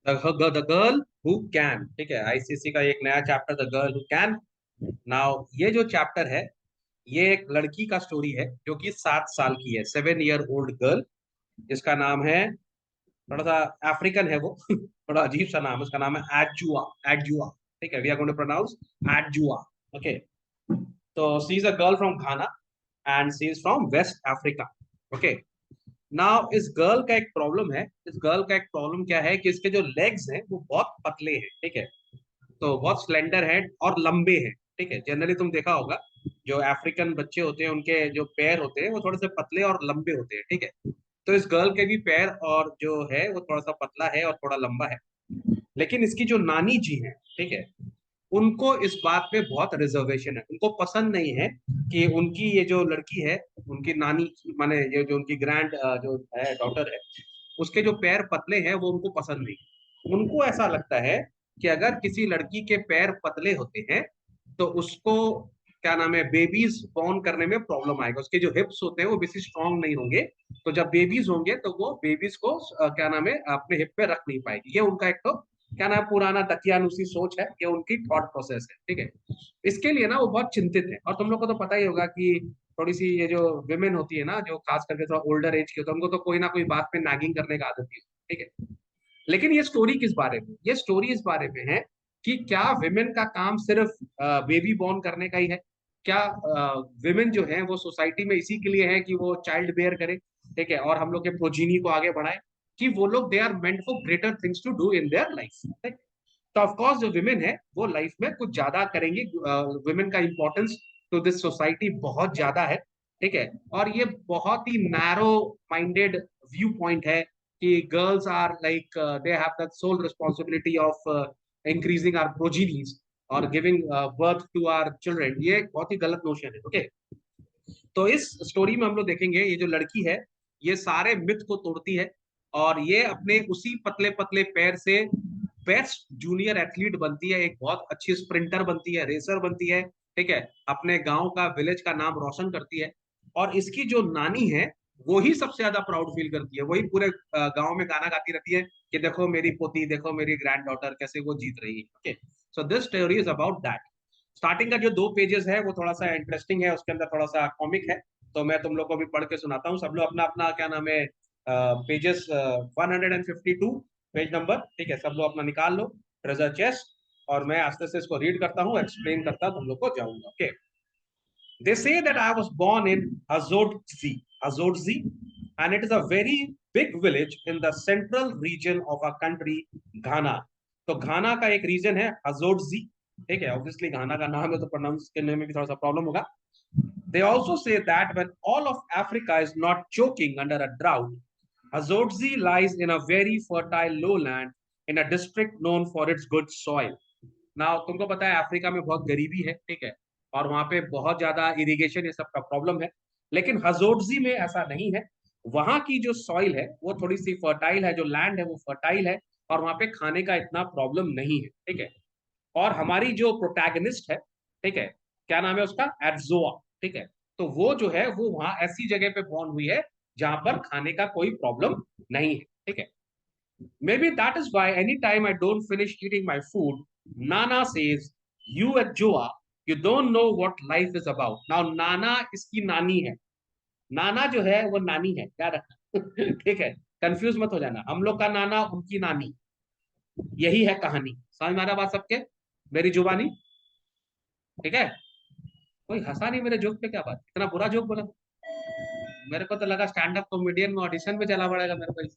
The girl who can, ठीक है, ICC का एक नया chapter, the girl who can. Now ये जो चैप्टर है, ये एक लड़की का स्टोरी है जो कि 7 साल की है, 7 ईयर ओल्ड गर्ल, जिसका नाम है, थोड़ा सा अफ्रीकन है वो थोड़ा अजीब सा नाम है, उसका नाम है एडजुआ। एडजुआ, ठीक है, we are going to pronounce Adjoa. Okay, तो she is a girl from Ghana and she is from West Africa. Okay, now इस गर्ल का एक प्रॉब्लम है। इस गर्ल का एक प्रॉब्लम क्या है कि इसके जो लेग्स हैं वो बहुत पतले हैं, ठीक है, तो बहुत स्लेंडर है और लंबे हैं, ठीक है। जनरली तुम देखा होगा जो अफ्रीकन बच्चे होते हैं उनके जो पैर होते हैं वो थोड़े से पतले और लंबे होते हैं, ठीक है। तो इस गर्ल के भी पैर और जो है वो थोड़ा सा पतला है और थोड़ा लंबा है। लेकिन इसकी जो नानी जी है, ठीक है, उनको इस बात पे बहुत रिजर्वेशन है। उनको पसंद नहीं है कि उनकी ये जो लड़की है, उनकी नानी माने ये जो उनकी ग्रैंड जो है डॉटर है, उसके जो पैर पतले हैं वो उनको पसंद नहीं। उनको ऐसा लगता है कि अगर किसी लड़की के पैर पतले होते हैं तो उसको क्या नाम है, बेबीज बॉर्न करने में प्रॉब्लम आएगा। उसके जो हिप्स होते हैं वो बेसी स्ट्रांग नहीं होंगे, तो जब बेबीज होंगे तो वो बेबीज को क्या नाम है अपने हिप पे रख नहीं पाएगी। ये उनका एक तो क्या नाम है, पुराना दकियानुसी सोच है, ये उनकी थॉट प्रोसेस है, ठीक है। इसके लिए ना वो बहुत चिंतित है। और तुम लोग को तो पता ही होगा कि थोड़ी सी ये जो विमेन होती है ना, जो खास करके थोड़ा ओल्डर एज की होती है, उनको तो कोई ना कोई बात पे नागिंग करने का आदत है, ठीक है। लेकिन ये स्टोरी किस बारे में, ये स्टोरी इस बारे में है कि क्या विमेन का काम सिर्फ बेबी बॉर्न करने का ही है? क्या विमेन जो है वो सोसाइटी में इसी के लिए है कि वो चाइल्ड बेयर करे, ठीक है, और हम लोग के प्रोजीनी को आगे बढ़ाए, कि वो लोग they are meant for greater things to do in their life? तो ऑफकोर्स जो विमेन है वो लाइफ में कुछ ज्यादा करेंगी। विमेन का इंपॉर्टेंस टू दिस सोसाइटी बहुत ज्यादा है, ठीक है। और ये बहुत ही नैरो माइंडेड व्यू पॉइंट है कि girls are like they have the sole responsibility of increasing our progenies और giving birth to our children. ये एक बहुत ही गलत नोशन है, ओके। तो इस स्टोरी में हम लोग देखेंगे ये जो लड़की है ये सारे मिथ को तोड़ती है, और ये अपने उसी पतले पतले पैर से बेस्ट जूनियर एथलीट बनती है, एक बहुत अच्छी स्प्रिंटर बनती है, रेसर बनती है, ठीक है, अपने गांव का विलेज का नाम रोशन करती है। और इसकी जो नानी है वो ही सबसे ज्यादा प्राउड फील करती है, वही पूरे गांव में गाना गाती रहती है कि देखो मेरी पोती, देखो मेरी ग्रैंड डॉटर कैसे वो जीत रही है। Okay, so this story is about that. Starting का जो 2 पेजेस है वो थोड़ा सा इंटरेस्टिंग है, उसके अंदर थोड़ा सा कॉमिक है, तो मैं तुम लोग को भी पढ़ के सुनाता हूँ। सब लोग अपना अपना क्या नाम है, पेजेस 152 पेज नंबर, ठीक है, सब लोग अपना निकाल लो, ट्रेजर चेस्ट। और मैं आस्ते से इसको रीड करता हूँ, एक्सप्लेन करता तुम लोग को जाऊंगा। Okay, they say that I was born in Hazodzi, and it is a very big village in the central region of our country, Ghana. तो घाना का एक रीजन है हजोडजी, ठीक है, ऑब्वियसली घाना का नाम है तो प्रोनाउंस करने में भी थोड़ा सा प्रॉब्लम होगा। They also say that when all of Africa is not choking under a drought, Hazodzi lies in a very fertile lowland in a district known for its good soil. ना तुमको पता है अफ्रीका में बहुत गरीबी है, ठीक है, और वहां पे बहुत ज्यादा इरिगेशन ये सब का प्रॉब्लम है। लेकिन हजोडजी में ऐसा नहीं है। वहां की जो सॉइल है वो थोड़ी सी फर्टाइल है, जो लैंड है वो फर्टाइल है, और वहां पे खाने का इतना प्रॉब्लम नहीं है, ठीक है। और हमारी जो प्रोटैगनिस्ट है, ठीक है, क्या नाम है उसका, एड्जोआ, ठीक है। तो वो जो है वो वहां ऐसी जगह पे बॉर्न हुई है जहां पर खाने का कोई प्रॉब्लम नहीं है, ठीक है। Maybe that is why anytime I don't finish eating my food, Nana says, "You at Joa, you don't know what life is about." Now Nana इसकी नानी है। नाना जो है वो नानी है, क्या रखना ठीक है, कंफ्यूज मत हो जाना, हम लोग का नाना उनकी नानी, यही है कहानी। समझ में आ रहा बात सबके, मेरी जुबानी, ठीक है। कोई हंसा नहीं मेरे जोक पे, क्या बात, इतना बुरा जोक बोला? मेरे को तो लगा स्टैंड अप कॉमेडियन में ऑडिशन में चला पड़ेगा मेरे को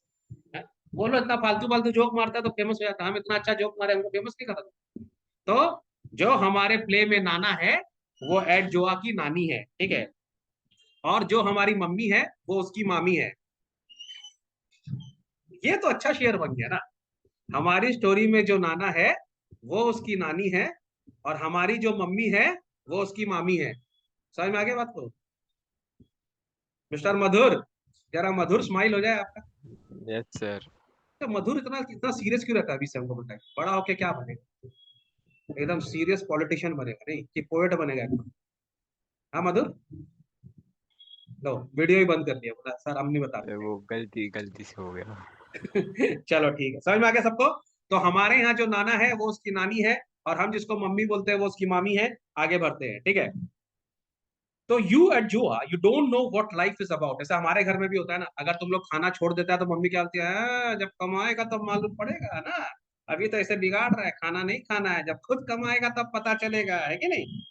हैं? बोलो इतना फालतू फालतू जोक मारता है तो फेमस हो जाता, हम इतना अच्छा जोक मारे हमको फेमस नहीं करता। तो जो हमारे प्ले में नाना है वो एड जोआ की नानी है, ठीक है, और जो हमारी मम्मी है वो उसकी मामी है। ये तो अच्छा शेयर बन गया ना, हमारी स्टोरी में जो नाना है वो उसकी नानी है, और हमारी जो मम्मी है वो उसकी मामी है। समझ में आ गया बात को? मिस्टर मधुर, जरा मधुर स्माइल हो जाए आपका। Yes sir. तो मधुर इतना इतना सीरियस क्यों रहता है? अभी से हमको बताइए, बड़ा होके क्या बनेगा? एकदम सीरियस पॉलिटिशियन बनेगा नहीं कि पोएट बनेगा एकदम? हाँ मधुर, लो वीडियो ही बंद कर दिया, बोला सर हम नहीं बता वो गलती गलती से हो गया। चलो ठीक है, समझ में आ गया सबको। तो हमारे यहाँ जो नाना है वो उसकी नानी है, और हम जिसको मम्मी बोलते हैं वो उसकी मामी है। आगे बढ़ते हैं, ठीक है। तो यू एट जुआ you don't know what life is about. ऐसा हमारे घर में भी होता है ना, अगर तुम लोग खाना छोड़ देता है तो मम्मी क्या बोलती है, जब कमाएगा तब मालूम पड़ेगा ना, अभी तो ऐसे बिगाड़ रहा है, खाना नहीं खाना है, जब खुद कमाएगा तब पता चलेगा, है कि नहीं।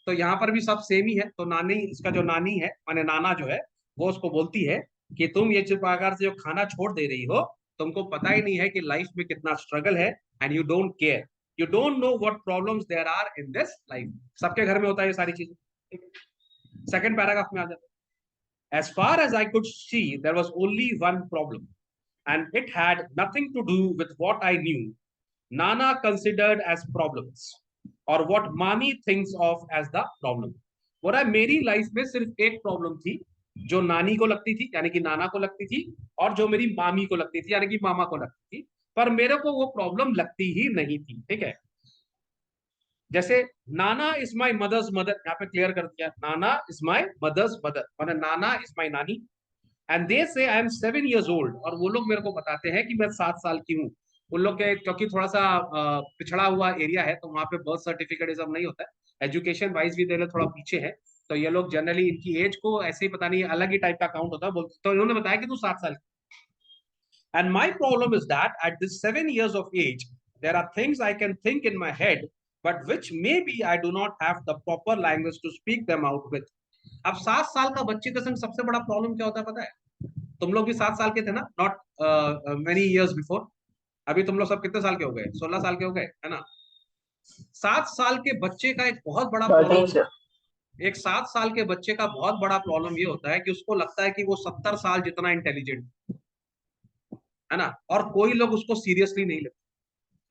तो यहाँ पर भी सब सेम ही है। तो नानी, इसका जो नानी है माने नाना जो है, वो उसको बोलती है कि तुम ये जो प्रकार से जो खाना छोड़ दे रही हो, तुमको पता ही नहीं है कि लाइफ में कितना स्ट्रगल है, and you don't care, you don't know what problems there are in this life. सबके घर में होता है ये सारी चीजें। सेकंड पैराग्राफ में आ जाते हैं। As far as I could see, there was only one problem, and it had nothing to do with what I knew Nana considered as problems, or what Mami thinks of as the problem. बोला मेरी life में सिर्फ एक problem थी, जो नानी को लगती थी यानी कि नाना को लगती थी, और जो मेरी मामी को लगती थी यानी कि मामा को लगती थी, पर मेरे को वो प्रॉब्लम लगती ही नहीं थी, ठीक है। जैसे नाना इज माई मदर्स मदर, यहाँ पे क्लियर कर दिया, नाना इज माई मदर्स मदर, मतलब नाना इज माई नानी, एंड दे से आई एम 7 years old, और वो लोग मेरे को बताते हैं कि मैं 7 साल की हूँ। उन लोग के क्योंकि थोड़ा सा पिछड़ा हुआ एरिया है, तो वहां पे बर्थ सर्टिफिकेट ये सब नहीं होता है, एजुकेशन वाइज भी दे लोग थोड़ा पीछे है। तो ये लोग जनरली इनकी एज को ऐसे ही पता नहीं अलग ही टाइप का काउंट होता है, तो इन्होंने बताया कि तू 7 साल। And my problem is that at this 7 years of age, there are things I can think in my head, but which maybe I do not have the proper language to speak them out with. अब 7 साल का बच्चे के संग सबसे बड़ा problem क्या होता है पता है? तुम लोग भी 7 साल के थे ना, नॉट मेनी इयर्स बिफोर। अभी तुम लोग सब कितने साल के हो गए, 16 साल के हो गए, है ना। 7 साल के बच्चे का एक बहुत बड़ा 13 प्रॉब्लम, सर। एक 7 साल के बच्चे का बहुत बड़ा प्रॉब्लम ये होता है कि उसको लगता है कि वो 70 साल जितना इंटेलिजेंट, है ना, और कोई लोग उसको सीरियसली नहीं लेते,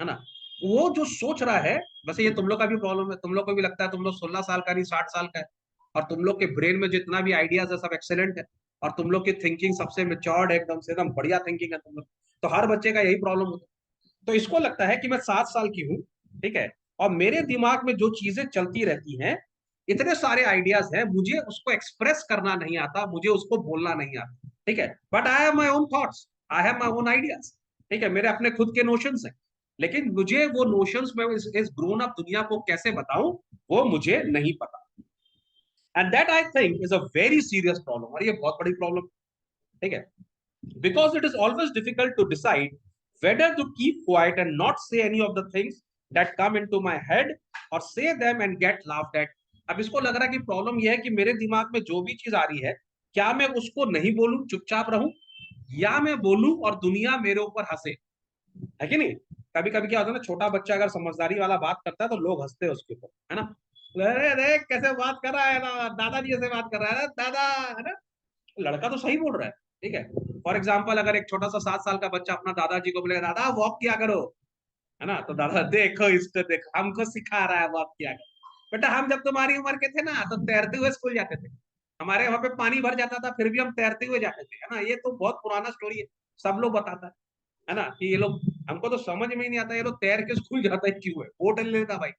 है ना। वो जो सोच रहा है, वैसे ये तुम लोग का भी प्रॉब्लम है, तुम लोग को भी लगता है तुम लोग 16 साल का नहीं 60 साल का है, और तुम लोग के ब्रेन में जितना भी आइडियाज है सब एक्सेलेंट है, और तुम लोग की थिंकिंग सबसे मेच्योर्ड है, एकदम से एकदम बढ़िया थिंकिंग है तुम लोग। तो हर बच्चे का यही प्रॉब्लम होता है। तो इसको लगता है कि मैं 7 साल की हूँ, ठीक है, और मेरे दिमाग में जो चीजें चलती रहती हैं, इतने सारे आइडियाज हैं, मुझे उसको एक्सप्रेस करना नहीं आता, मुझे उसको बोलना नहीं आता, ठीक है, but I have my own thoughts, I have my own ideas, ठीक है, मेरे अपने खुद के नोशंस हैं, लेकिन मुझे वो नोशंस में इस ग्रोन अप दुनिया को कैसे बताऊं, वो मुझे नहीं पता। And that I think is a very serious problem, और ये बहुत बड़ी प्रॉब्लम, ठीक है, because it is always difficult to decide whether to keep quiet and not say any of the things that come into my head, or say them and get laughed at. अब इसको लग रहा है कि problem यह है कि मेरे दिमाग में जो भी चीज आ रही है, क्या मैं उसको नहीं बोलूं, चुपचाप रहूं, या मैं बोलूं और दुनिया मेरे ऊपर हंसे, है कि नहीं। कभी कभी क्या होता है ना, छोटा बच्चा अगर समझदारी वाला बात करता है तो लोग हंसते हैं उसके ऊपर, है ना, अरे अरे कैसे बात कर रहा है ना, दादाजी ऐसे बात कर रहा है दादा, है ना, लड़का तो सही बोल रहा है, ठीक है। फॉर एग्जाम्पल अगर एक छोटा सा 7 साल का बच्चा अपना दादाजी को बोलेगा दादा वॉक किया करो, है ना, तो दादा देखो इसको, देखो हमको सिखा रहा है वॉक किया करो। बेटा हम जब तुम्हारी उम्र के थे ना तो तैरते हुए स्कूल जाते थे, हमारे वहां पे पानी भर जाता था फिर भी हम तैरते हुए जाते थे, है ना, ये तो बहुत पुराना स्टोरी है, सब लोग बताता है ना, कि ये लोग, हमको तो समझ में ही नहीं आता ये लोग तैर के स्कूल जाता है क्यों है, वो डर लेता भाई,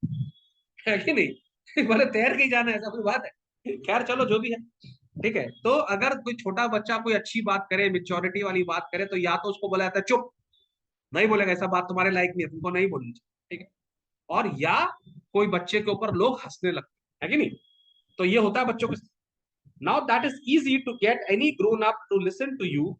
है कि नहीं बोले तैर के ही जाना है, ऐसा कोई बात है, खैर चलो जो भी है, ठीक है। तो अगर कोई छोटा बच्चा कोई अच्छी बात करे, मेच्योरिटी वाली बात करे, तो या तो उसको बोला जाता है चुप, नहीं बोलेगा ऐसा बात तुम्हारे लायक नहीं है, तुमको नहीं बोलनी चाहिए, ठीक है, और या कोई बच्चे के ऊपर लोग हंसने लगते हैं, है कि नहीं। तो ये होता है बच्चों के साथ। Now that is easy to get any grown up to listen to you,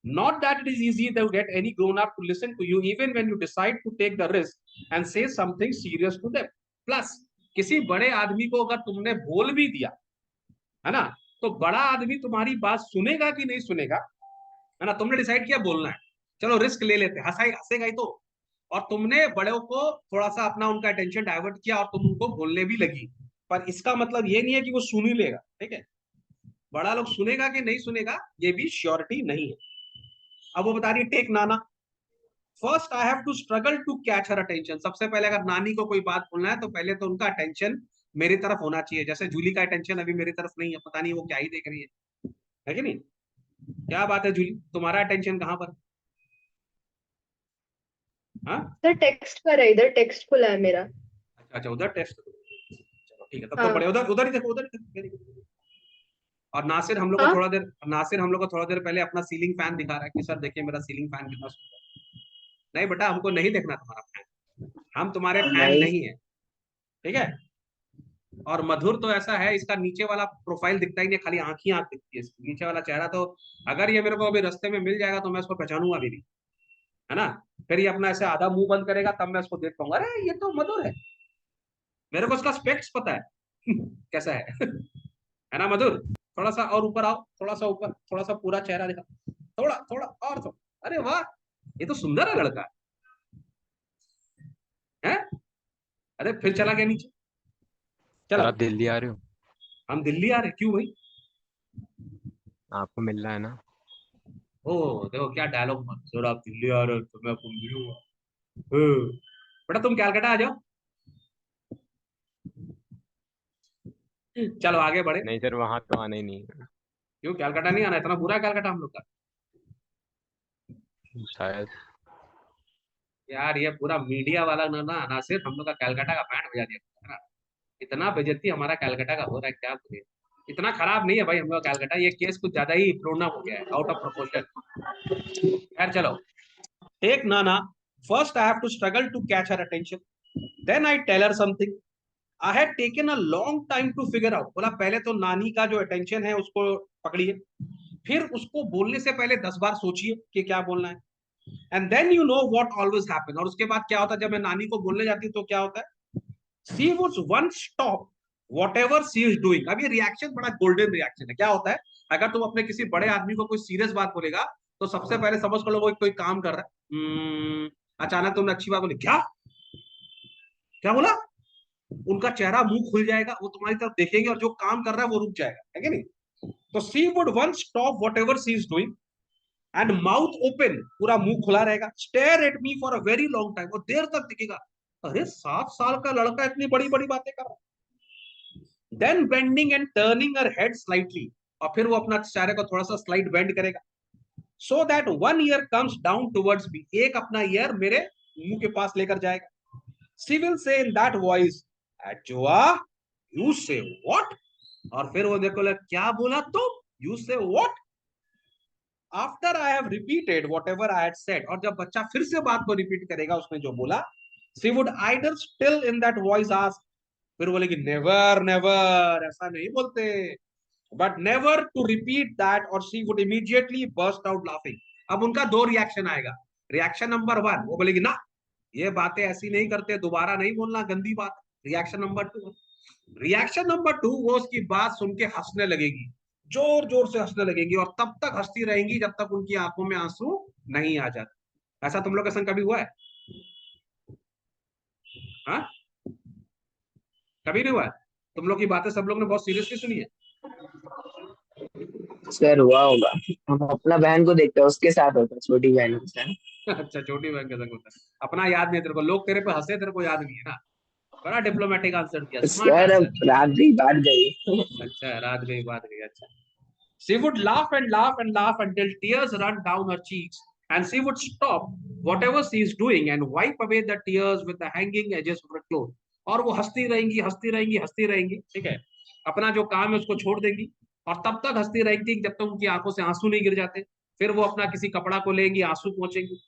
not that it is easy to get any grown up to listen to you even when you decide to take the risk and say something serious to them. Plus किसी बड़े आदमी को अगर तुमने बोल भी दिया, है ना, तो बड़ा आदमी तुम्हारी बात सुनेगा कि नहीं सुनेगा, है ना, तुमने डिसाइड किया बोलना है, चलो रिस्क ले लेते, हंसेगा ही तो, और तुमने बड़ों को थोड़ा सा अपना उनका अटेंशन डाइवर्ट किया और तुम उनको बोलने भी लगी, पर इसका मतलब ये नहीं है कि वो सुन ही लेगा, ठीक है, बड़ा लोग सुनेगा कि नहीं सुनेगा ये भी श्योरिटी नहीं है। अब वो बता रही है take Nana, first I have to struggle to catch her attention. सबसे पहले अगर नानी को कोई बात बोलना है तो पहले तो उनका अटेंशन मेरी तरफ होना चाहिए, जैसे जूली का अटेंशन अभी मेरी तरफ नहीं है, पता नहीं वो क्या ही देख रही है कि नहीं, क्या बात है जूली, तुम्हारा अटेंशन कहाँ पर, हाँ, सर टेक्स्ट पर है, इधर टेक्स्ट खुला है मेरा। अच्छा अच्छा उधर टेस्ट, चलो ठीक है, तब तो बड़े हाँ। उधर उधर ही देखो, उधर ही देखो, very good। और नासिर हम लोग को हाँ। थोड़ा देर, नासिर हम लोग को थोड़ा देर पहले अपना सीलिंग फैन दिखा रहा है कि सर देखिए मेरा सीलिंग फैन कितना सुंदर नहीं बेटा, हमको नहीं देखना तुम्हारा फैन, हम तुम्हारे फैन नहीं। नहीं है, ठीक है। और मधुर तो ऐसा है, इसका नीचे वाला प्रोफाइल दिखता ही नहीं, खाली आंख ही आंख दिखती है इसकी, नीचे वाला चेहरा तो अगर ये मेरे को अभी रास्ते में मिल जाएगा तो मैं उसको पहचानूंगा भी नहीं, है ना। फिर ये अपना ऐसे आधा मुंह बंद करेगा तब मैं उसको देख पाऊंगा, अरे ये तो मधुर है, मेरे को उसका स्पेक्स पता है कैसा है ना मधुर। थोड़ा सा और ऊपर आओ, थोड़ा सा ऊपर, थोड़ा सा पूरा चेहरा दिखा, थोड़ा थोड़ा और थोड़ा, अरे वाह, ये तो सुंदर है लड़का है। अरे फिर चला गया नीचे, सर चलो। आप दिल्ली आ रहे हो? हम दिल्ली आ रहे, क्यों भाई? आपको मिलना है ना। ओ देखो क्या डायलॉग मार, सर आप दिल्ली आ रहे हो तो मैं आपको मिलूंगा। हाँ। बेटा तुम कैलकाटा आ जाओ, चलो आगे बढ़े। नहीं सर, वहां तो आना ही नहीं है। क्यों कैलकाटा नहीं आना, इतना बुरा है कैलकाटा हम लोग का? शायद। यार ये पूरा मीडिया वाला ना ना ना सिर्फ हम लोग का कैलकाटा का बैंड बजा दिया है ना। इतना बेइज्जती हमारा कैलकाटा का हो रहा है, क्या बोले। इतना खराब नहीं है भाई हम लोग का कैलकाटा, ये केस कुछ ज्यादा ही प्रोना हो गया है, आउट ऑफ प्रोपोर्शन। खैर चलो। Take Nana, first I have to struggle to catch her attention, then I tell her something I had taken a long time to figure out. बोला पहले तो नानी का जो अटेंशन है उसको पकड़िए, फिर उसको बोलने से पहले 10 बार सोचिए कि क्या बोलना है, and then you know what always happen. और उसके बाद क्या होता है, जब मैं नानी को बोलने जाती हूँ तो क्या होता है, she would once stop what ever she is doing. अब ये रिएक्शन बड़ा गोल्डन रिएक्शन है। क्या होता है, अगर तुम अपने किसी बड़े आदमी को कोई सीरियस बात बोलेगा तो सबसे पहले समझ कर लो वो कोई काम कर रहा है। अचानक तुमने अच्छी बात बोली, क्या क्या बोला, उनका चेहरा मुंह खुल जाएगा, वो तुम्हारी तरफ देखेंगे और जो काम कर रहा है वो रुक जाएगा, है कि नहीं। तो she would once stop what ever she is doing and mouth open, पूरा मुंह खुला रहेगा, stare at me for a very long time, और देर तक दिखेगा, अरे 7 साल का लड़का इतनी बड़ी बड़ी बातें कर रहा है। Then bending and turning her head slightly, और फिर वो अपना चेहरे को थोड़ा सा स्लाइड बेंड करेगा, so that one year comes down towards me, एक अपना ईयर मेरे मुंह के पास लेकर जाएगा। She will say in that voice, Adjoa you say what, और फिर वो देखो क्या बोला तुम, you say what, after I have repeated what ever I had said. और जब बच्चा फिर से बात को रिपीट करेगा उसने जो बोला, she would either still in that voice ask, फिर बोलेगी नेवर नेवर, ऐसा नहीं बोलते, but never to repeat that, और she would immediately burst out laughing. अब उनका दो रिएक्शन आएगा। रिएक्शन नंबर 1 वो बोलेगी ना ये बातें ऐसी नहीं करते, दोबारा नहीं बोलना, गंदी बात। रिएक्शन नंबर 2, रिएक्शन नंबर 2 वो उसकी बात सुन के हंसने लगेगी, जोर जोर से हंसने लगेगी, और तब तक हंसती रहेंगी जब तक उनकी आंखों में आंसू नहीं आ जाते। ऐसा तुम लोग के संग कभी हुआ है? हाँ, कभी नहीं हुआ है? तुम लोग की बातें सब लोग ने बहुत सीरियसली सुनी है? सर हुआ होगा। हम अपना बहन को देखते हैं, उसके साथ होता है, छोटी बहन के साथ। अच्छा, छोटी बहन के संग होता है। अपना याद नहीं है तेरे को, लोग तेरे पे हंसे, तेरे को याद नहीं है ना। बड़ा डिप्लोमेटिक आंसर दिया, स्मार्ट सर अब आंसर। रात गई बात गई। अच्छा, रात गई बात गई, अच्छा। She would laugh and laugh and laugh until tears run down her cheeks, and she would stop whatever she is doing and wipe away the tears with the hanging edges of her clothes. और वो हंसती रहेंगी हंसती रहेंगी हंसती रहेंगी, ठीक है, अपना जो काम है उसको छोड़ देंगी, और तब तक हंसती रहेंगी जब तक उनकी आंखों से आंसू नहीं गिर जाते। फिर वो अपना किसी कपड़ा को लेंगी, आंसू पहुंचेंगी,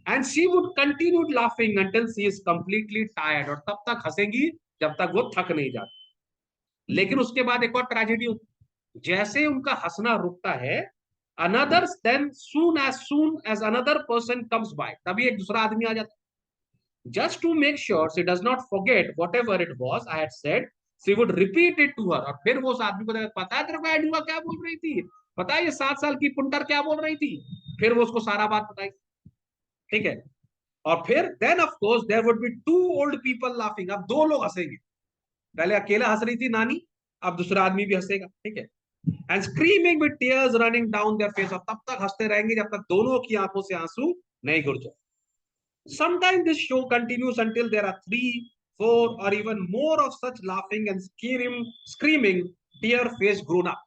and she would continue laughing until she is completely tired, और तब तक हंसेंगी जब तक वो थक नहीं जाती। लेकिन उसके बाद एक और ट्रेजेडी होती है, जैसे उनका हंसना रुकता है, another then soon as another person comes by, तभी एक दूसरा आदमी आ जाता है, just to make sure she does not forget whatever it was I had said, she would repeat it to her. और फिर वो उस आदमी को देखा, पता है तेरे को एडुआ क्या बोल रही थी, पता है ये 7 साल की पुंटर क्या बोल रही थी, फिर वो उसको सारा बात बताई, ठीक है। और फिर then of course there would be 2 old people laughing, अब 2 लोग हंसेंगे, पहले अकेला हंस रही थी नानी, अब दूसरा आदमी भी हंसेगा, ठीक है, and screaming with tears running down their face, और तब तक हंसते रहेंगे जब तक दोनों की आंखों से आंसू नहीं गिर जाए। Sometimes this show continues until there are 3, 4 or even more of such laughing and screaming tear-faced grown-up,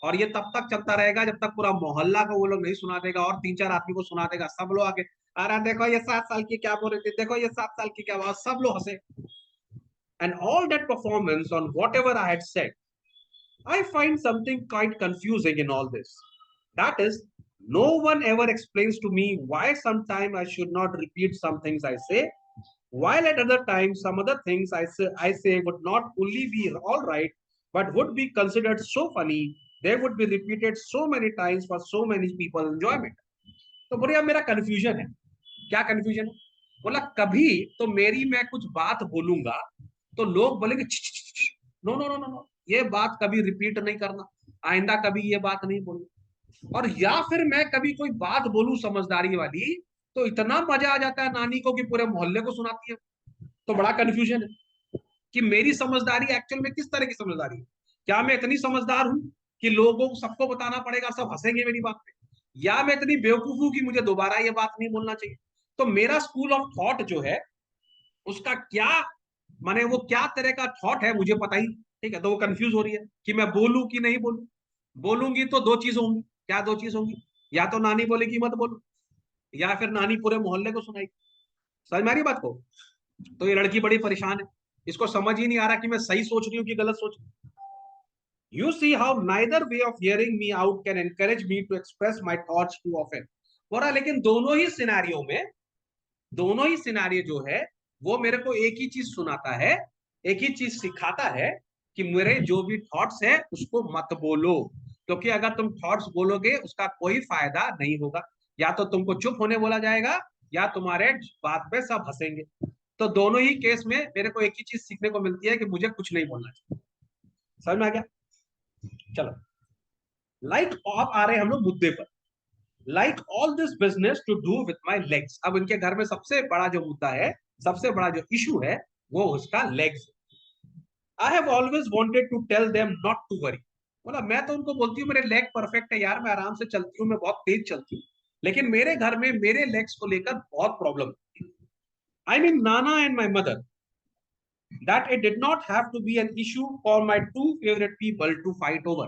और ये तब तक चलता रहेगा जब तक पूरा मोहल्ला को वो लोग नहीं सुना देगा, और 3-4 आदमी को सुना देगा, सब लोग आके अरे देखो ये 7 साल की क्या बोल रही थी, देखो ये 7 साल की क्या बात, सब लोग हंसे। And all that performance on whatever I had said, I find something quite confusing in all this. That is, No one ever explains to me why sometimes I should not repeat some things I say, while at other times some other things I say would not only be all right, but would be considered so funny, they would be repeated so many times for so many people enjoyment. तो बोले यार मेरा confusion है। क्या confusion है? बोला कभी तो मेरी मैं कुछ बात बोलूंगा तो लोग बोलेंगे no no no no no, ये बात कभी रिपीट नहीं करना, आइंदा कभी ये बात नहीं बोलनी। और या फिर मैं कभी कोई बात बोलूं समझदारी वाली तो इतना मजा आ जाता है नानी को कि पूरे मोहल्ले को सुनाती है। तो बड़ा कंफ्यूजन है कि मेरी समझदारी एक्चुअल में किस तरह की समझदारी है। क्या मैं इतनी समझदार हूं कि लोगों को सबको बताना पड़ेगा, सब हंसेंगे मेरी बात पे, या मैं इतनी बेवकूफ हूं कि मुझे दोबारा ये बात नहीं बोलना चाहिए। तो मेरा स्कूल ऑफ थॉट जो है उसका क्या माने, वो क्या तरह का थॉट है मुझे पता ही नहीं। ठीक है, तो वो कंफ्यूज हो रही है कि मैं बोलूं कि नहीं बोलूं। बोलूंगी तो दो चीज होंगी। क्या दो चीज होंगी? या तो नानी बोलेगी मत बोलो, या फिर नानी पूरे मोहल्ले को सुनाई। समझ में आ रही बात को? तो ये लड़की बड़ी परेशान है, इसको समझ ही नहीं आ रहा कि मैं सही सोच रही हूँ कि गलत सोच रही हूँ। You see how neither way of hearing me out can encourage me to express my thoughts too often. बोला लेकिन दोनों ही सिनारियो जो है वो मेरे को एक ही चीज सुनाता है, एक ही चीज सिखाता है कि मेरे जो भी थॉट्स है उसको मत बोलो, क्योंकि अगर तुम थॉट्स बोलोगे उसका कोई फायदा नहीं होगा। या तो तुमको चुप होने बोला जाएगा या तुम्हारे बात पे सब हंसेंगे। तो दोनों ही केस में मेरे को एक ही चीज सीखने को मिलती है कि मुझे कुछ नहीं बोलना चाहिए। समझ में आ गया? चलो, अब आ रहे हैं हम लोग मुद्दे पर। Like all this business to do with my legs. अब इनके घर में सबसे बड़ा जो मुद्दा है, सबसे बड़ा जो इशू है वो उसका legs. I have always wanted to tell them not to worry. बोला मैं तो उनको बोलती हूँ मेरे लेग परफेक्ट है यार, मैं आराम से चलती हूँ, मैं बहुत तेज चलती हूँ, लेकिन मेरे घर में मेरे लेग्स को लेकर बहुत problem. I mean Nana and my mother, that it did not have to be an issue for my two favorite people to fight over।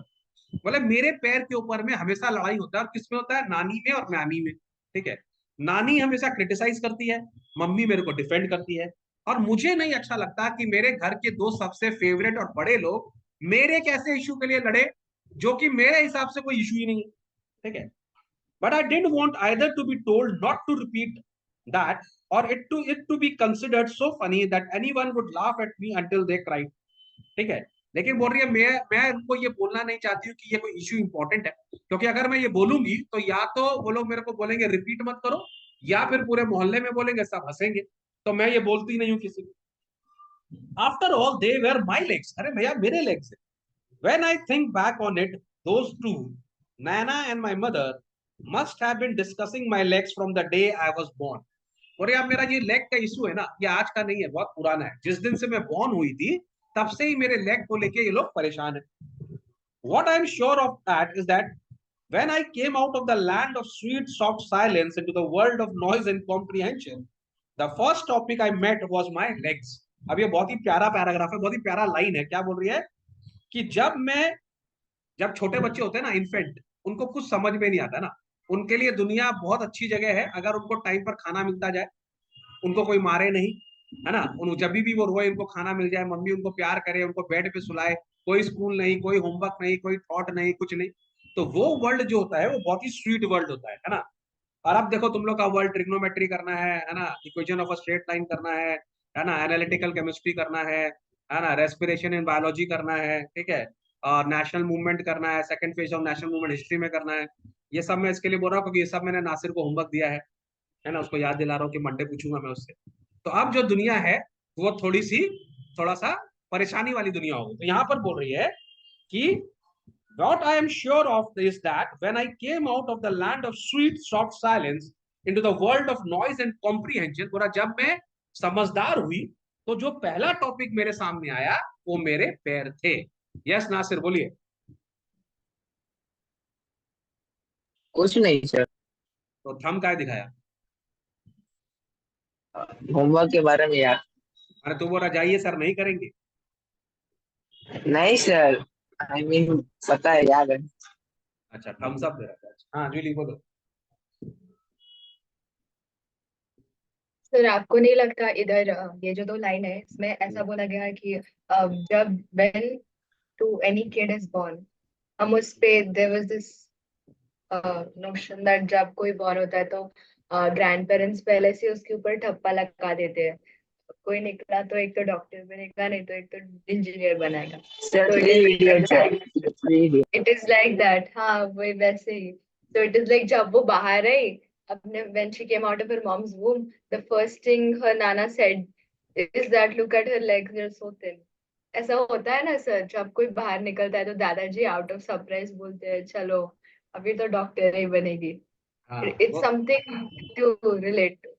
बोले मेरे पैर के ऊपर में हमेशा लड़ाई होता है, और किसमें होता है? नानी में और नानी में। ठीक है, नानी हमेशा क्रिटिसाइज करती है, मम्मी मेरे को डिफेंड करती है। और मुझे नहीं अच्छा लगता कि मेरे घर के दो सबसे फेवरेट और बड़े लोग मेरे कैसे इशू के लिए लड़े जो कि मेरे हिसाब से कोई इशू ही नहीं है। ठीक है, but I didn't want either to be told not to repeat that, or it to be considered so funny that anyone would laugh at me until they cried। ठीक है, लेकिन बोल रही है मैं उनको ये बोलना नहीं चाहती हूँ कि ये कोई इश्यू इंपॉर्टेंट है, क्योंकि अगर मैं ये बोलूंगी तो या तो वो लोग मेरे को बोलेंगे रिपीट मत करो, या फिर पूरे मोहल्ले में बोलेंगे, सब हंसेंगे। तो मैं ये बोलती नहीं हूँ किसी को। After all they were my legs. अरे भैया मेरे लेग्स है। When I think back on it, those two, Nana and my mother, must have been discussing my legs from the day I was born। और यार मेरा ये leg का issue है ना, ये आज का नहीं है, बहुत पुराना है। जिस दिन से मैं बॉर्न हुई थी तब से ही मेरे लेग को लेके ये लोग परेशान है। What I'm sure of that is that when I came out of the land of sweet soft silence into the world of noise and comprehension, the first topic I met was my legs। अब ये बहुत ही प्यारा paragraph है, बहुत ही प्यारा line है। क्या बोल रही है कि जब छोटे बच्चे होते हैं ना, इन्फेंट, उनको कुछ समझ में नहीं आता ना, उनके लिए दुनिया बहुत अच्छी जगह है अगर उनको टाइम पर खाना मिलता जाए, उनको कोई मारे नहीं, है ना, उन जब भी वो रोए उनको खाना मिल जाए, मम्मी उनको प्यार करे, उनको बेड पे सुलाए, कोई स्कूल नहीं, कोई होमवर्क नहीं, कोई थॉट नहीं, कुछ नहीं। तो वो वर्ल्ड जो होता है वो बहुत ही स्वीट वर्ल्ड होता है ना। और अब देखो तुम लोग का वर्ल्ड ट्रिग्नोमेट्री करना है ना, equation of a straight line करना है ना, एनालिटिकल केमिस्ट्री करना है ना, रेस्पिरेशन इन बायोलॉजी करना है, ठीक है, और नेशनल मूवमेंट करना है, second phase of national movement history में करना है। ये सब मैं इसके लिए बोल रहा हूँ क्योंकि ये सब मैंने नासिर को होमवर्क दिया है ना, उसको याद दिला रहा हूँ कि मंडे पूछूंगा मैं उससे। तो अब जो दुनिया है वो थोड़ा सा परेशानी वाली दुनिया होगी। तो यहाँ पर बोल रही है कि what I am sure of is that when I came out of the land of sweet, soft silence into the world of noise and comprehension, पूरा जब मैं समझदार हुई तो जो पहला टॉपिक मेरे सामने आया वो मेरे पैर थे। यस नासिर बोलिए। कुछ नहीं सर। तो थम काय दिखाया? होमवर्क के बारे में यार। अरे तो बोला जाइए सर नहीं करेंगे। नहीं सर, आई मीन पता है, याद है। अच्छा थम्स अप दे रहा था। हाँ जूली बोलो। सर आपको नहीं लगता इधर ये जो दो लाइन है इसमें ऐसा बोला गया है कि जब when to any kid is born, हम उस पे there was this notion that जब कोई बॉर्न होता है तो ग्रैंड पेरेंट्स पहले से उसके ऊपर ठप्पा लगा देते हैं। कोई निकला तो एक तो डॉक्टर बनेगा, नहीं तो एक तो इंजीनियर बनाएगा। सर तो इट थ्री इज इडियट्स है, three idiot. It is like that, हाँ वही वैसे ही। तो इट इज लाइक जब वो बाहर आई अपने, when she came out of her mom's womb, the first thing her nana said is that look at her legs, they're so thin. ऐसा होता है ना सर, जब कोई बाहर निकलता है तो दादाजी आउट ऑफ सरप्राइज बोलते हैं चलो अभी तो डॉक्टर ही बनेगी। हाँ इट्स वो, समथिंग टू रिलेट टू।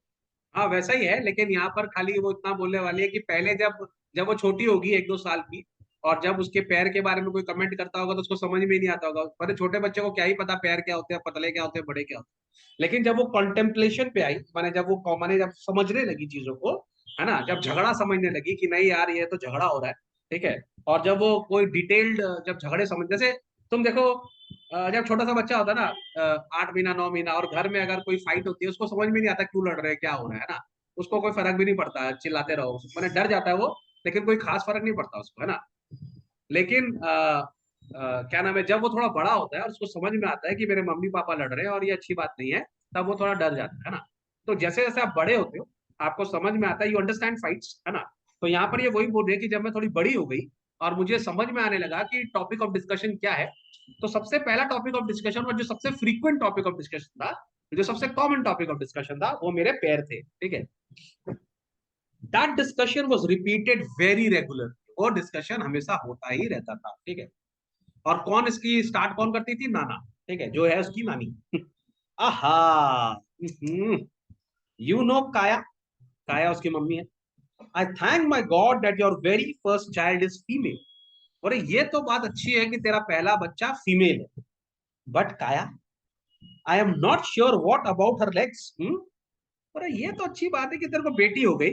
हाँ वैसा ही है, लेकिन यहाँ पर खाली वो इतना बोलने वाली है कि पहले जब जब वो छोटी होगी 1-2 साल की, और जब उसके पैर के बारे में कोई कमेंट करता होगा तो उसको समझ में ही नहीं आता होगा। पर छोटे बच्चे को क्या ही पता पैर क्या होते हैं, पतले क्या होते हैं, बड़े क्या होते हैं। लेकिन जब वो कॉन्टेम्पलेशन पे आई, माने जब समझने लगी चीजों को, है ना, जब झगड़ा समझने लगी कि नहीं यार ये तो झगड़ा हो रहा है, ठीक है, और जब वो कोई डिटेल्ड, जब झगड़े समझ, जैसे तुम देखो, जब छोटा सा बच्चा होता है ना, 8 महीना 9 महीना, और घर में अगर कोई फाइट होती है उसको समझ में नहीं आता क्यों लड़ रहे हैं, क्या हो रहा है ना, उसको कोई फर्क भी नहीं पड़ता, चिल्लाते रहो, मैंने डर जाता है वो, लेकिन कोई खास फर्क नहीं पड़ता उसको, है ना। लेकिन क्या नाम है, जब वो थोड़ा बड़ा होता है और उसको समझ में आता है कि मेरे मम्मी पापा लड़ रहे हैं और ये अच्छी बात नहीं है, तब वो थोड़ा डर जाता है ना। तो जैसे जैसे आप बड़े होते हो आपको समझ में आता है, यू अंडरस्टैंड फाइट्स, है ना। तो यहाँ पर ये वही बोल रही है कि जब मैं थोड़ी बड़ी हो गई और मुझे समझ में आने लगा कि टॉपिक ऑफ डिस्कशन क्या है, तो सबसे पहला टॉपिक ऑफ डिस्कशन और जो सबसे फ्रीक्वेंट टॉपिक ऑफ डिस्कशन था, जो सबसे कॉमन टॉपिक ऑफ डिस्कशन था, वो मेरे पैर थे, ठीक है। That discussion was repeated very regular, वो डिस्कशन हमेशा होता ही रहता था, ठीक है। और कौन इसकी स्टार्ट कौन करती थी, नाना, ठीक है, जो है उसकी नानी। आहा, यू नो काया, काया उसकी मम्मी है। आई thank my God that your very first child is female. और ये तो बात अच्छी है कि तेरा पहला बच्चा फीमेल है, बट काया आई am not sure what about her legs. और ये तो अच्छी बात है कि तेरे को बेटी हो गई,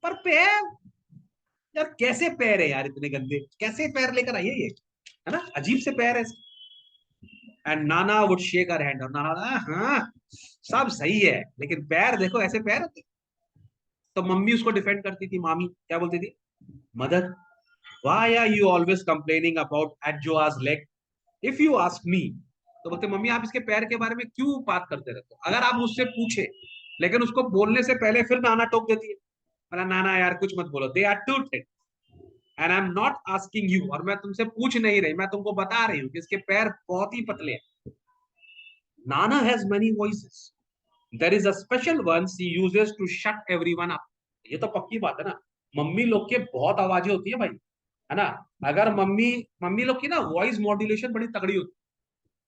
पर पैर, यार कैसे पैर है यार, इतने गंदे कैसे पैर लेकर आई है ना, अजीब से पैर है। And Nana would shake her hand, और नाना, हाँ सब सही है, लेकिन पैर देखो ऐसे पैर होते। तो मम्मी उसको डिफेंड करती थी, मामी क्या बोलती थी, mother why are you always complaining about Adjoa's leg, if you ask me. तो बोलते मम्मी आप इसके पैर के बारे में क्यों बात करते रहते हो, अगर आप मुझसे पूछे, लेकिन उसको बोलने से पहले फिर नाना टोक देती है, बोला नाना यार कुछ मत बोलो, they are too thin and I am not asking you, और मैं तुमसे पूछ नहीं रही, मैं तुमको बता रही हूँ कि इसके पैर बहुत ही पतले हैं। Nana has many voices, there is a special one she uses to shut everyone up. ये तो पक्की बात है ना, मम्मी लोग के बहुत आवाजें होती है भाई, है ना। अगर मम्मी मम्मी लोग की ना वॉइस मॉड्यूलेशन बड़ी तगड़ी होती है,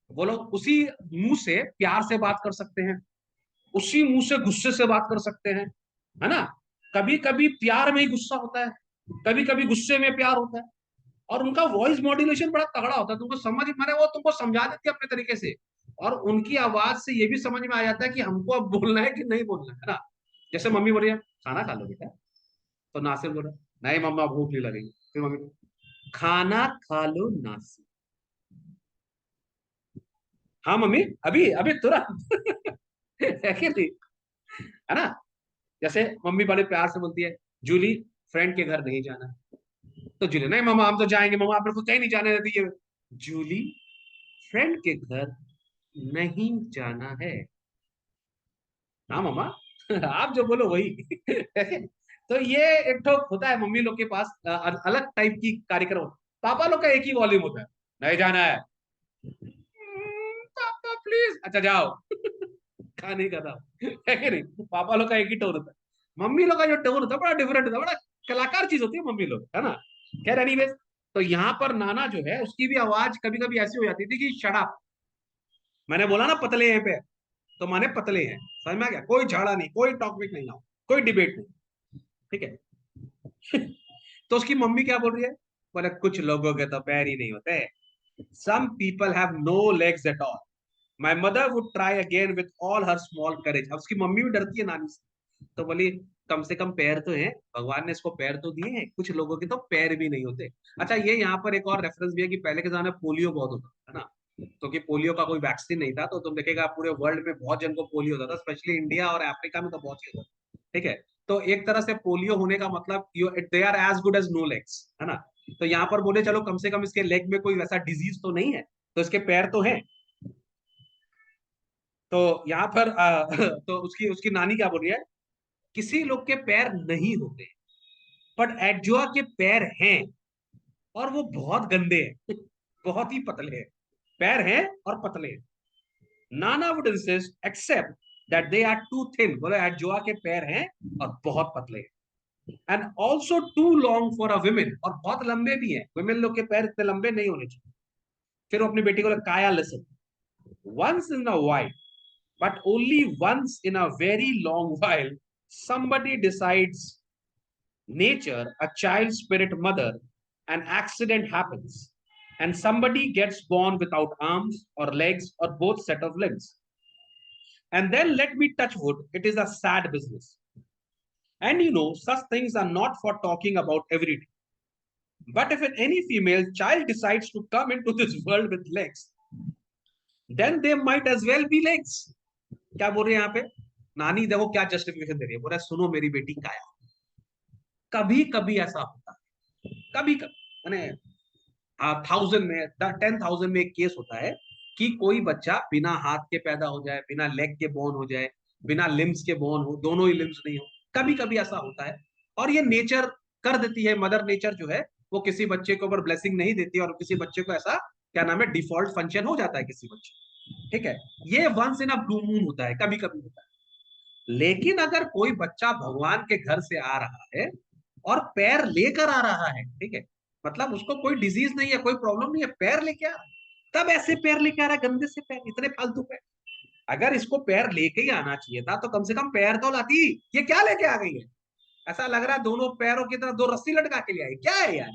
वो लोग उसी मुंह से प्यार से बात कर सकते हैं, उसी मुंह से गुस्से से बात कर सकते हैं, है ना। कभी कभी प्यार में ही गुस्सा होता है, कभी कभी गुस्से में प्यार होता है, और उनका वॉइस मॉड्यूलेशन बड़ा तगड़ा होता है, तुमको समझ माने वो तुमको समझा देती है अपने तरीके से, और उनकी आवाज से ये भी समझ में आ जाता है कि हमको अब बोलना है कि नहीं बोलना है ना। जैसे मम्मी बोल रही है खाना खा लो बेटा, तो नासिर बोल रहा है नहीं मम्मा भूख नहीं लगेगी, फिर मम्मी खाना खा लो नासिर, हाँ मम्मी अभी अभी तुरंत। है कि नहीं, है ना। जैसे मम्मी बड़े प्यार से बोलती है जूली फ्रेंड के घर नहीं जाना, तो जूली नहीं मामा हम तो जाएंगे, मामा आप लोग को कहीं नहीं जाने देती है, जूली फ्रेंड के घर नहीं जाना है, हाँ मामा। आप जो बोलो वही। तो ये एक ठो होता है मम्मी लोग के पास, अलग टाइप की कार्यक्रम। पापा लोग का एक ही वॉल्यूम होता है, नहीं जाना है, पापा प्लीज, अच्छा जाओ। खाने का था, है कि नहीं। पापा लोग का एक ही टोन होता है, मम्मी लोग का जो टोन होता है बड़ा डिफरेंट होता है, बड़ा कलाकार चीज होती है मम्मी लोग, है ना। खैर एनीवेज, तो यहाँ पर नाना जो है उसकी भी आवाज कभी कभी ऐसी हो जाती थी कि शराब, मैंने बोला ना पतले हैं पे, तो माने पतले हैं, समझ में आ गया, कोई झगड़ा नहीं, कोई टॉपिक नहीं लाओ, कोई डिबेट नहीं, ठीक है। तो उसकी मम्मी क्या बोल रही है, बोले कुछ लोगों के तो पैर ही नहीं होते, some people have no legs at all, my mother would try again with all her small courage. अब उसकी मम्मी भी डरती है नानी से, तो बोली कम से कम पैर तो हैं, भगवान ने इसको पैर तो दिए हैं, कुछ लोगों के तो पैर भी नहीं होते। अच्छा ये यहाँ पर एक और रेफरेंस भी है कि पहले के जमाने में पोलियो बहुत होता है ना, तो कि पोलियो का कोई वैक्सीन नहीं था, तो तुम देखेगा पूरे वर्ल्ड में बहुत जन को पोलियो होता था, स्पेशली इंडिया और अफ्रीका में तो बहुत ही होता था, ठीक है। तो एक तरह से पोलियो होने का मतलब they are as good as no legs, है ना। तो यहाँ पर बोले चलो कम से कम इसके लेग में कोई वैसा डिजीज तो नहीं है, तो इसके पैर तो हैं। तो यहाँ पर तो उसकी उसकी नानी क्या बोल रही है, किसी लोग के पैर नहीं होते बट एडजुआ के पैर हैं और वो बहुत गंदे हैं बहुत ही पतले हैं, पैर हैं और पतले हैं। Nana would insist except that they are too thin, बोले एडजुआ के पैर हैं और बहुत पतले हैं, and also too long for a women, और बहुत लंबे भी हैं, वुमेन लोग के पैर इतने लंबे नहीं होने चाहिए। फिर वो अपनी बेटी को काया listen, once in a while, but only once in a very long while, somebody decides nature, a child spirit mother, an accident happens, and somebody gets born without arms or legs or both set of limbs. And then let me touch wood, it is a sad business. And you know, such things are not for talking about every day. But if any female child decides to come into this world with legs, then they might as well be legs. क्या बोल रही है यहाँ पे नानी, देखो क्या justification दे रही है, बोल रहा है सुनो मेरी बेटी काया, कभी कभी ऐसा होता है, कभी कभी मैंने 1000 में 10,000 में एक केस होता है कि कोई बच्चा बिना हाथ के पैदा हो जाए, बिना लेग के बोन हो जाए, बिना लिम्स के बोन हो, दोनों ही लिम्स नहीं हो, कभी कभी ऐसा होता है। और ये नेचर कर देती है, मदर नेचर जो है वो किसी बच्चे के ऊपर ब्लेसिंग नहीं देती, और किसी बच्चे को ऐसा क्या नाम है डिफॉल्ट फंक्शन हो जाता है किसी बच्चे, ठीक है। ये once in a blue moon होता है, कभी कभी होता है। लेकिन अगर कोई बच्चा भगवान के घर से आ रहा है और पैर लेकर आ रहा है, ठीक है, मतलब उसको कोई डिजीज नहीं है, कोई प्रॉब्लम नहीं है, पैर लेके आ रहा है, तब ऐसे पैर लेके आ रहा है, गंदे से पैर, इतने फालतू पैर। अगर इसको पैर लेके ही आना चाहिए था तो कम से कम पैर तो लाती, ये क्या लेके आ गई है? ऐसा लग रहा है दोनों पैरों की तरफ 2 रस्सी लटका के ले आई, क्या है यार?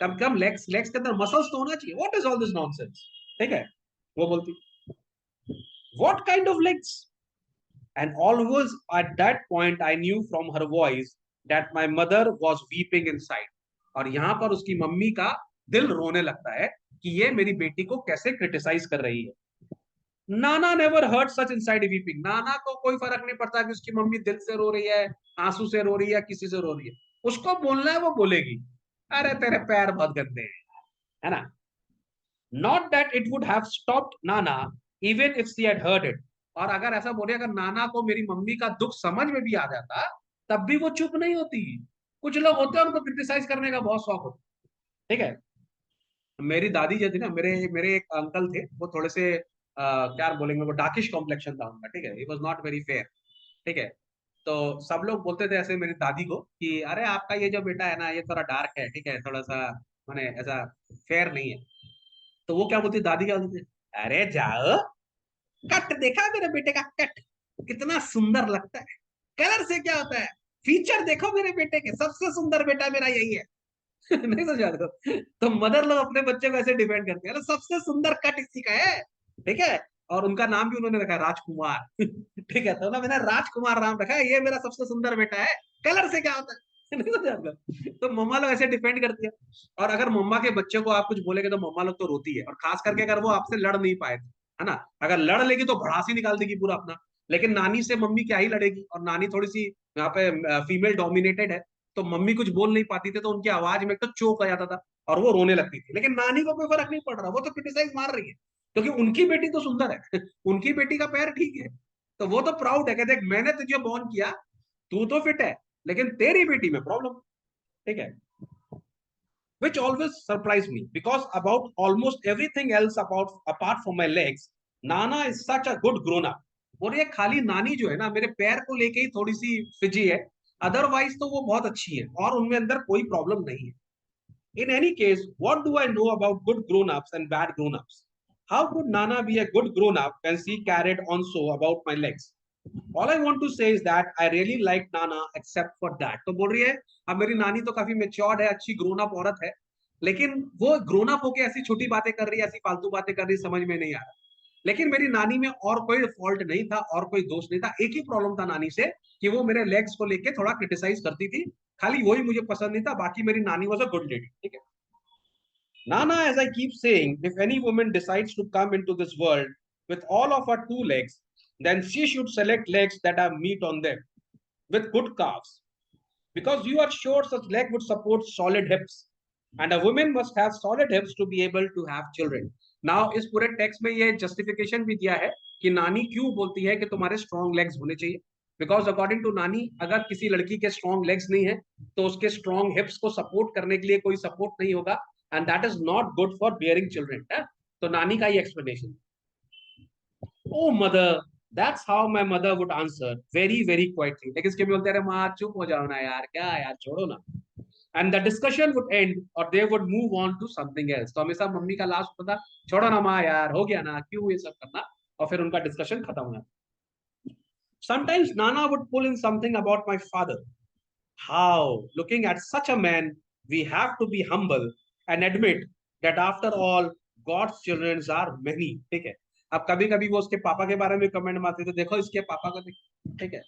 कम कम लेग्स लेग्स के अंदर मसल्स तो होना चाहिए, what is all this nonsense, ठीक है। वो बोलती what kind of legs, and always at that point I knew from her voice that my mother was weeping inside. और यहाँ पर उसकी मम्मी का दिल रोने लगता है कि ये मेरी बेटी को कैसे क्रिटिसाइज कर रही है। नाना नेवर हर्ट सच इनसाइड वीपिंग, नाना को कोई फर्क नहीं पड़ता कि उसकी मम्मी दिल से रो रही है, आंसू से रो रही है, किसी से रो रही है, उसको बोलना है वो बोलेगी, अरे तेरे पैर बहुत गंदे हैं, है ना। Not that it would have stopped Nana even if she had heard it, और अगर ऐसा बोले अगर नाना को मेरी मम्मी का दुख समझ में भी आ जाता तब भी वो चुप नहीं होती। कुछ लोग होते हैं उनको क्रिटिसाइज करने का बहुत शौक होता है, ठीक है। मेरी दादी जो थी ना, मेरे मेरे एक अंकल थे, वो थोड़े से क्या बोलेंगे, वो डार्किश कॉम्प्लेक्शन था उनका, ठीक है, he was not very fair, ठीक है। तो सब लोग बोलते थे ऐसे मेरी दादी को कि अरे आपका ये जो बेटा है ना ये थोड़ा डार्क है, ठीक है, थोड़ा सा माने ऐसा फेयर नहीं है। तो वो क्या बोलती, दादी क्या बोलती, अरे जाओ, कट देखा मेरे बेटे का कट, कितना सुंदर लगता है, कलर से क्या होता है, फीचर देखो मेरे बेटे के, सबसे सुंदर बेटा मेरा यही है। नहीं समझा तो मदर लोग अपने बच्चे को ऐसे डिपेंड करते हैं, सबसे सुंदर कट इसी का है, ठीक है। और उनका नाम भी उन्होंने रखा है राजकुमार ठीक है, तो ना मैंने राजकुमार नाम रखा है, ये मेरा सबसे सुंदर बेटा है, कलर से क्या होता है नहीं समझा तो मम्मा लोग ऐसे डिपेंड करती है। और अगर मम्मा के बच्चे को आप कुछ बोलेगे तो मम्मा लोग तो रोती है, और खास करके अगर वो आपसे लड़ नहीं पाए, है ना, अगर लड़ लेगी तो भड़ासी निकाल देगी पूरा अपना। लेकिन नानी से मम्मी क्या ही लड़ेगी, और नानी थोड़ी सी यहाँ पे फीमेल डोमिनेटेड है, तो मम्मी कुछ बोल नहीं पाती थी, तो उनकी आवाज में तो चोक आ जाता था और वो रोने लगती थी। लेकिन नानी को कोई फर्क नहीं पड़ रहा, वो तो क्रिटिसाइज मार रही है क्योंकि उनकी बेटी तो सुंदर है उनकी बेटी का पैर ठीक है, तो वो तो प्राउड है कि देख मैंने तुझे बॉर्न किया, तू तो फिट है, लेकिन तेरी बेटी में प्रॉब्लम, ठीक है। Which always surprised me because about almost everything else apart from my legs, Nana is such a good grown up. और ये खाली नानी जो है ना मेरे पैर को लेके ही थोड़ी सी फिजी है, अदरवाइज तो वो बहुत अच्छी है और उनमें अंदर कोई प्रॉब्लम नहीं है। In any case, what do I know about good grown-ups and bad grown-ups? How could Nana be a good grown-up when she carried on so about my legs? All I want to say is that I really like Nana except for that. तो बोल रही है अब मेरी नानी तो काफी matured है, अच्छी ग्रोन अप औरत है, लेकिन वो ग्रोन अप होके ऐसी छोटी बातें कर रही है, ऐसी फालतू बातें कर रही है, समझ में नहीं आ रहा। लेकिन मेरी नानी में और कोई फॉल्ट नहीं था और कोई दोष नहीं था, एक ही प्रॉब्लम था नानी से कि वो मेरे लेग्स को लेके थोड़ा क्रिटिसाइज करती थी, खाली वही मुझे पसंद नहीं था, बाकी मेरी नानी वाज अ गुड लेडी, ठीक है। Nana, as I keep saying, if any woman decides to come into this world with all of her 2 legs, then she should select legs that have meat on them with good calves. Because you are sure such leg would support solid hips. And a woman must have solid hips to be able to have children. Now इस पूरे text में ये justification भी दिया है कि नानी क्यों बोलती है कि तुम्हारे स्ट्रॉन्ग लेग्स होने चाहिए, बिकॉज अकॉर्डिंग टू नानी अगर किसी लड़की के स्ट्रॉन्ग लेग्स नहीं है तो उसके स्ट्रॉन्ग हिप्स को सपोर्ट करने के लिए कोई सपोर्ट नहीं होगा, and that is not good for bearing children. तो नानी का ही explanation. Oh mother, that's how my mother would answer very very quietly. लेकिन इसके भी बोलते हैं माँ चुप हो जाओ ना यार, क्या यार छोड़ो ना, and the discussion would end और they would move on to something else. तो हमेशा मम्मी का लास्ट होता था छोड़ो ना माँ यार, हो गया ना, क्यों ये सब करना, और फिर उनका डिस्कशन खत्म हो जाता। Sometimes Nana would pull in something about my father. How, looking at such a man, we have to be humble and admit that after all, God's children are many. ठीक है, अब कभी कभी वो उसके पापा के बारे में कमेंट मारते थे, देखो इसके पापा को देखो, ठीक है,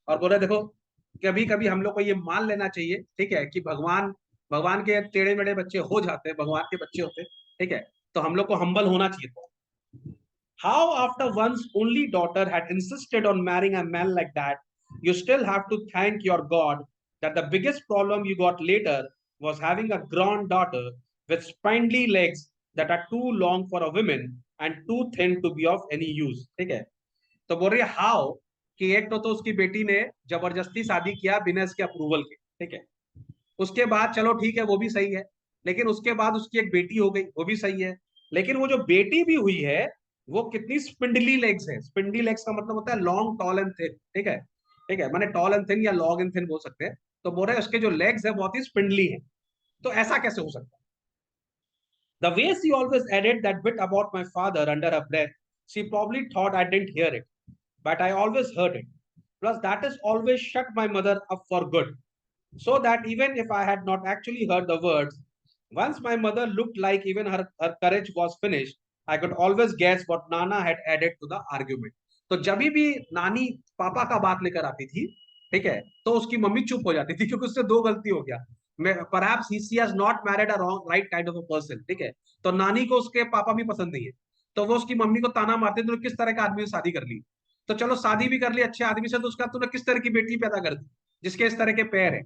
और बोले देखो कभी कभी हम लोग को ये मान लेना चाहिए, ठीक है, कि भगवान भगवान के टेढ़े मेढ़े बच्चे हो जाते हैं, भगवान के बच्चे होते हैं, ठीक है, तो हम लोग को हम्बल होना चाहिए। How, after one's only daughter had insisted on marrying a man like that, you still have to thank your God that the biggest problem you got later was having a granddaughter with spindly legs that are too long for a woman and too thin to be of any use. ठीक है, तो बोल रही है how कि एक तो उसकी बेटी ने जबरदस्ती शादी किया बिना इसके अप्रूवल के, ठीक है, उसके बाद चलो ठीक है वो भी सही है, लेकिन उसके बाद उसकी एक बेटी हो गई वो भी सही है, लेकिन वो जो बेटी भी हुई है वो कितनी स्पिंडली लेग्स है। स्पिंडली लेग्स का मतलब होता है लॉन्ग टॉल एंड थिन, ठीक है, ठीक है, माने टॉल एंड थिन या लॉन्ग एंड थिन बोल सकते हैं। तो बोल रहे हैं उसके जो लेग्स है बहुत ही स्पिंडली है, तो ऐसा कैसे हो सकता है। The way she always added that bit about my father under her breath, she probably thought I didn't hear it, but I always heard it. Plus that has always shut my mother up for good, so that even if I had not actually heard the words, once my mother looked like even her courage was finished, I could always guess what Nana had added to the argument. तो जब भी नानी पापा का बात लेकर आती थी, ठीक है, तो उसकी मम्मी चुप हो जाती थी क्योंकि उससे दो गलती हो गया, perhaps he has not married a wrong right kind of a person, ठीक है, तो नानी को उसके पापा भी पसंद नहीं है, तो वो उसकी मम्मी को ताना मारते थे किस तरह का आदमी से शादी कर ली, तो चलो शादी भी कर ली अच्छे आदमी से, तो उसका तूने किस तरह की बेटी पैदा कर दी जिसके इस तरह के पैर है।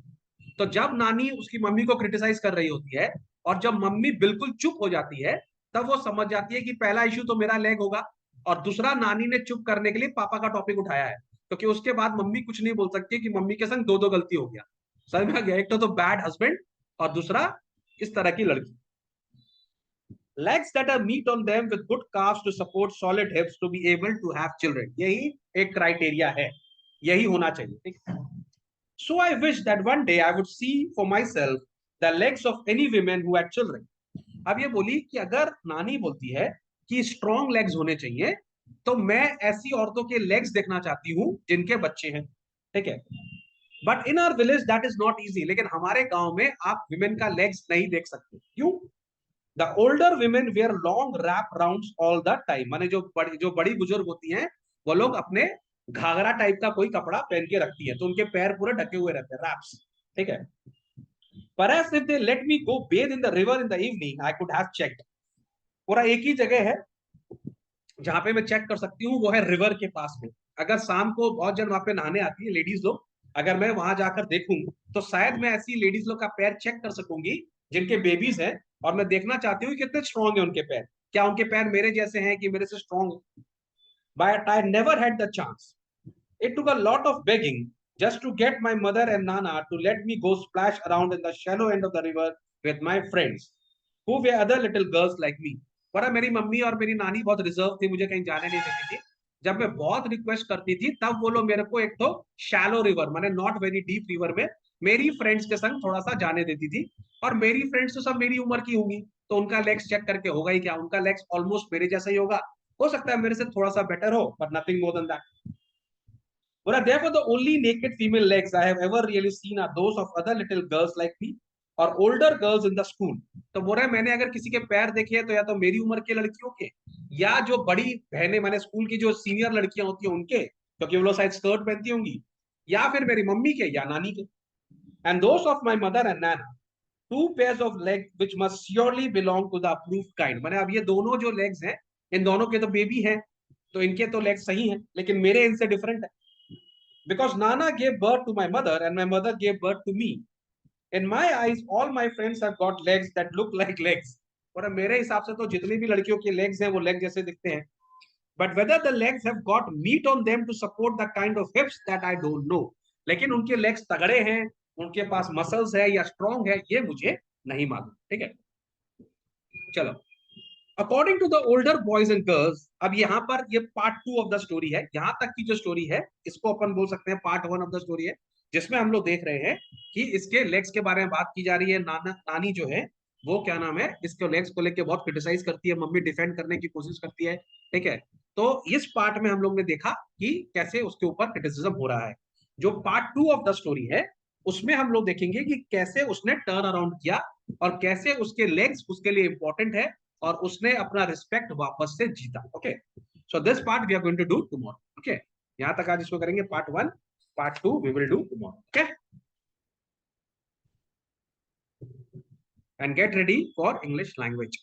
तो जब नानी उसकी मम्मी को क्रिटिसाइज कर रही होती है और जब मम्मी बिल्कुल चुप हो जाती है, तब वो समझ जाती है कि पहला इश्यू तो मेरा लेग होगा, और दूसरा नानी ने चुप करने के लिए पापा का टॉपिक उठाया है, क्योंकि उसके बाद मम्मी कुछ नहीं बोल सकती कि मम्मी के संग दो दो गलती हो गया। समझ में आ गया, एक तो बैड हस्बैंड और दूसरा इस तरह की लड़की। Legs that are meat on them with good calves to support solid hips to be able to have children, यही एक क्राइटेरिया है, यही होना चाहिए, ठीक है। So I wish that one day I would see for myself the legs of any women who had children. अब ये बोली कि अगर नानी बोलती है कि स्ट्रॉन्ग लेग्स होने चाहिए, तो मैं ऐसी औरतों के लेग्स देखना चाहती हूँ जिनके बच्चे हैं, ठीक है। But in our village that is not easy, लेकिन हमारे गांव में आप विमेन का लेग्स नहीं देख सकते, क्यों। The older women wear long wrap rounds all the time, माने जो बड़ी बुजुर्ग होती हैं वो लोग अपने घाघरा टाइप का कोई कपड़ा पहन के रखती है, तो उनके पैर पूरे ढके हुए रहते हैं, रैप्स, ठीक है। Perhaps if they let me go bathe in the river in the evening, I could have checked. पूरा एक ही जगह है जहां पे मैं चेक कर सकती हूँ, वो है रिवर के पास में। अगर शाम को बहुत जन वहां पे नहाने आती है लेडीज लोग, अगर मैं वहां जाकर देखूं तो शायद मैं ऐसी लेडीज लोग का पैर चेक कर सकूंगी जिनके बेबीज हैं, और मैं देखना चाहती हूँ कितने स्ट्रॉन्ग है उनके पैर, क्या उनके पैर मेरे जैसे हैं कि मेरे से strong. But I never had the chance. It took a lot of begging just to get my mother and Nana to let me go splash around in the shallow end of the river with my friends, who were other little girls like me. पर मेरी mummy और मेरी नानी बहुत reserve थी, मुझे कहीं जाने नहीं देती थी। जब मैं बहुत रिक्वेस्ट करती थी तब वो लोग मेरे को एक तो शैलो रिवर माने नॉट वेरी डीप रिवर में मेरी फ्रेंड्स के संग थोड़ा सा जाने देती थी, और मेरी फ्रेंड्स तो सब मेरी उम्र की होंगी, तो उनका लेग्स चेक करके होगा ही क्या, उनका लेग्स ऑलमोस्ट मेरे जैसा ही होगा, हो सकता है मेरे से थोड़ा सा बेटर हो, but nothing more than that. But therefore, the only naked female legs I have ever really seen are those of other little girls like me or older girls in the school. तो बोल रहे हैं मैंने अगर किसी के पैर देखे हैं तो या तो मेरी उम्र के लड़कियों के, या जो बड़ी बहनें मैंने स्कूल की जो सीनियर लड़कियां होती हैं उनके, क्योंकि वो लोग शायद स्कर्ट पहनती होंगी, या फिर मेरी मम्मी के या नानी के। And those of my mother and Nana, two pairs of legs which must surely belong to the approved kind. मैंने अब ये दोनों जो legs हैं, इन दोनों के तो बेबी हैं, तो इनके तो legs सही हैं, लेकिन मेरे इनसे डिफरेंट है। Because Nana gave birth to my mother and my mother gave birth to me. In my eyes, all my friends have got legs that look like legs. और मेरे हिसाब से तो जितनी भी लड़कियों के लेग्स हैं वो लेग जैसे दिखते हैं, but whether the legs have got meat on them to support the kind of hips that I don't know. लेकिन उनके लेग्स तगड़े हैं, उनके पास मसल्स है या स्ट्रॉन्ग है, ये मुझे नहीं मालूम। ठीक है, चलो। According to the older boys and girls, अब यहाँ पर ये पार्ट 2 ऑफ द स्टोरी है। यहाँ तक की जो स्टोरी है इसको अपन बोल सकते हैं पार्ट 1 ऑफ द स्टोरी है, जिसमें हम लोग देख रहे हैं कि इसके लेग्स के बारे में बात की जा रही है। नानी जो है वो क्या नाम है, इसके लेग्स को लेके बहुत क्रिटिसाइज करती है, मम्मी डिफेंड करने की कोशिश करती है। ठीक है, तो इस पार्ट में हम लोग ने देखा कि कैसे उसके ऊपर क्रिटिसिज्म हो रहा है। जो पार्ट 2 ऑफ द स्टोरी है उसमें हम लोग देखेंगे कि कैसे उसने टर्न अराउंड किया और कैसे उसके लेग्स उसके लिए इंपॉर्टेंट है और उसने अपना रिस्पेक्ट वापस से जीता। Okay, so this part we are going to do tomorrow. Okay, यहां तक आज इसको करेंगे part 1, part 2 we will do tomorrow. Okay, and get ready for English language.